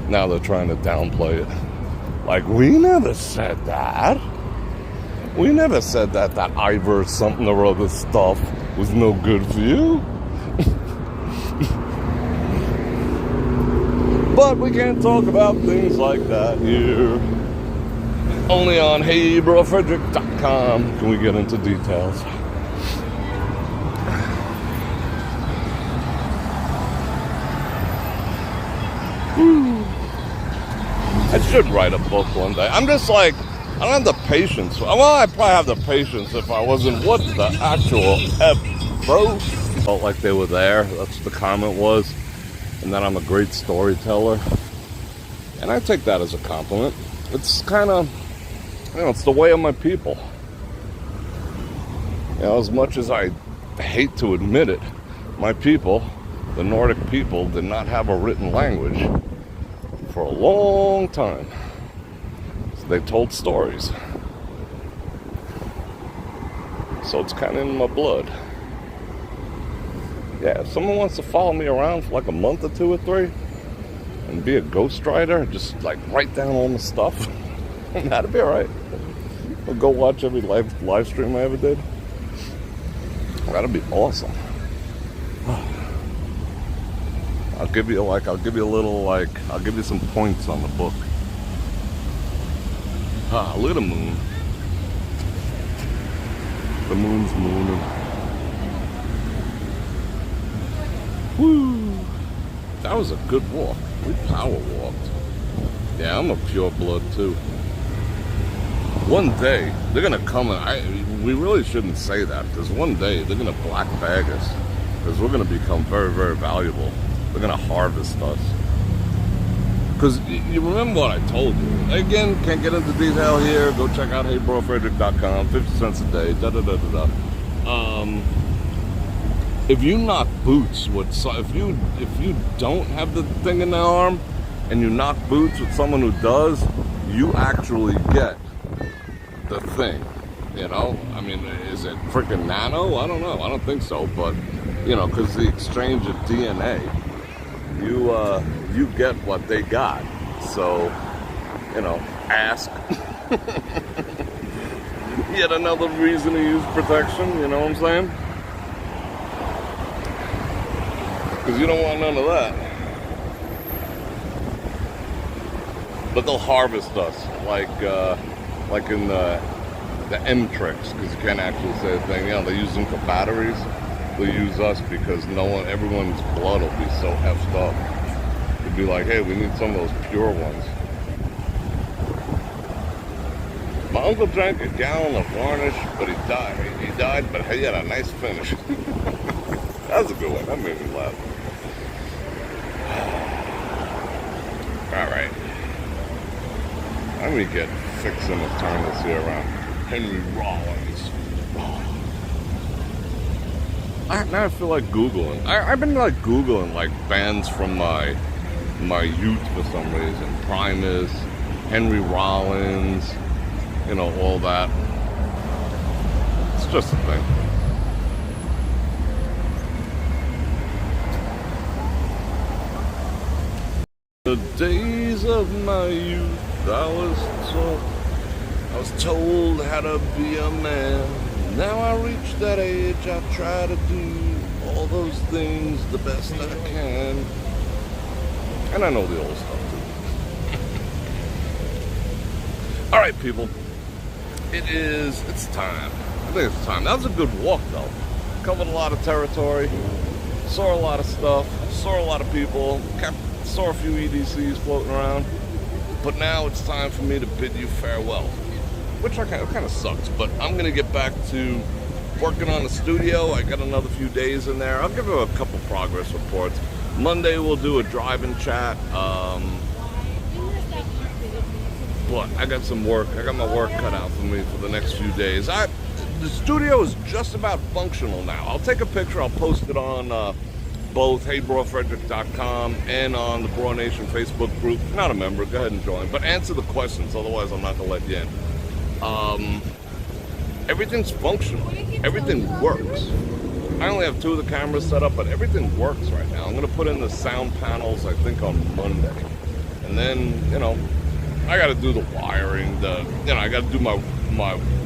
Now they're trying to downplay it. Like, we never said that. We never said that Ivor something or other stuff was no good for you. But we can't talk about things like that here. Only on heybrorfredrik.com can we get into details. I should write a book one day. I'm just like, I don't have the patience. Well, I'd probably have the patience if I wasn't, what the actual F, bro? Felt like they were there. That's what the comment was. And that I'm a great storyteller. And I take that as a compliment. It's kind of, you know, it's the way of my people. You know, as much as I hate to admit it, my people, the Nordic people, did not have a written language for a long time. So they told stories. So it's kind of in my blood. Yeah, if someone wants to follow me around for like a month or 2 or 3 and be a ghostwriter, just like write down all my stuff, that'd be alright. I'll go watch every live stream I ever did. That'd be awesome. I'll give you a little, I'll give you some points on the book. Ah, look at the moon. The moon's mooning. Woo! That was a good walk. We power walked. Yeah, I'm a pure blood too. One day, they're gonna come and we really shouldn't say that, because one day they're gonna black bag us. Because we're gonna become very, very valuable. They're gonna harvest us. Because you remember what I told you. Again, can't get into detail here. Go check out heybrorfredrik.com. 50 cents a day. If you knock boots with, if you don't have the thing in the arm, and you knock boots with someone who does, you actually get the thing. You know, I mean, is it freaking nano? I don't know. I don't think so, but you know, because the exchange of DNA, you get what they got. So, you know, ask. Yet another reason to use protection. You know what I'm saying? Because you don't want none of that. But they'll harvest us, like in the M-Tricks, because you can't actually say a thing. You know, they use them for batteries. They'll use us because everyone's blood will be so effed up. It'd be like, hey, we need some of those pure ones. My uncle drank a gallon of varnish, but he died. He died, but he had a nice finish. That was a good one. That made me laugh. All right. Let me get fixing to turn this here around. Henry Rollins. Now I feel like Googling. I've been like Googling like bands from my youth for some reason. Primus, Henry Rollins, you know, all that. It's just a thing. The days of my youth, I was told how to be a man. Now I reach that age, I try to do all those things the best I can. And I know the old stuff too. Alright people, it's time. I think it's time. That was a good walk though. Covered a lot of territory, saw a lot of stuff, saw a lot of people, saw a few EDCs floating around. But now it's time for me to bid you farewell. Which kind of sucks, but I'm gonna get back to working on the studio. I got another few days in there. I'll give you a couple progress reports. Monday we'll do a drive-in chat. But I got some work. I got my work cut out for me for the next few days. The studio is just about functional now. I'll take a picture. I'll post it on both brorfredrik.com and on the Bror Nation Facebook group. If you're not a member, go ahead and join. But answer the questions, otherwise I'm not gonna let you in. Everything's functional. Everything works. I only have 2 of the cameras set up, but everything works right now. I'm gonna put in the sound panels, I think, on Monday. And then, you know, I gotta do the wiring, I gotta do my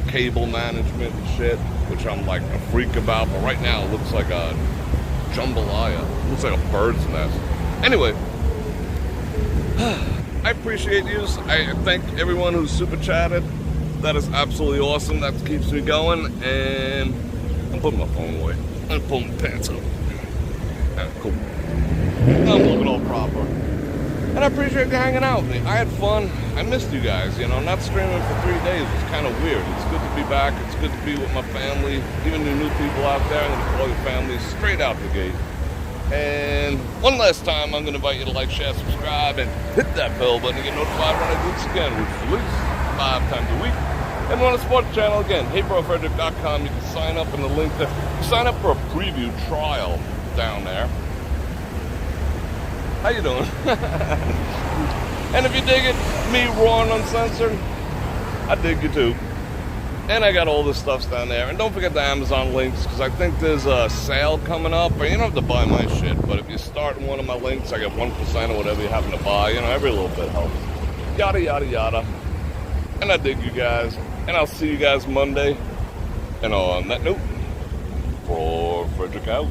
cable management and shit, which I'm like a freak about, but right now it looks like a jambalaya. It looks like a bird's nest. Anyway, I appreciate you. I thank everyone who's super chatted. That is absolutely awesome. That keeps me going. And I'm putting my phone away. I'm pulling my pants up. Cool. I'm looking all proper. And I appreciate you hanging out with me. I had fun. I missed you guys. You know, not streaming for 3 days was kind of weird. It's good to be back. It's good to be with my family. Even the new people out there, I'm going to call your family straight out the gate. And one last time, I'm going to invite you to like, share, subscribe, and hit that bell button to get notified when I do this again, which is at least 5 times a week. And on the sports channel again, brorfredrik.com. You can sign up in the link there. Sign up for a preview trial down there. How you doing? And if you dig it, me raw and uncensored, I dig you too. And I got all this stuff down there. And don't forget the Amazon links, because I think there's a sale coming up. Or you don't have to buy my shit, but if you start in one of my links, I get 1% of whatever you happen to buy. You know, every little bit helps. Yada, yada, yada. And I dig you guys. And I'll see you guys Monday. And on that note, Bror Fredrik out.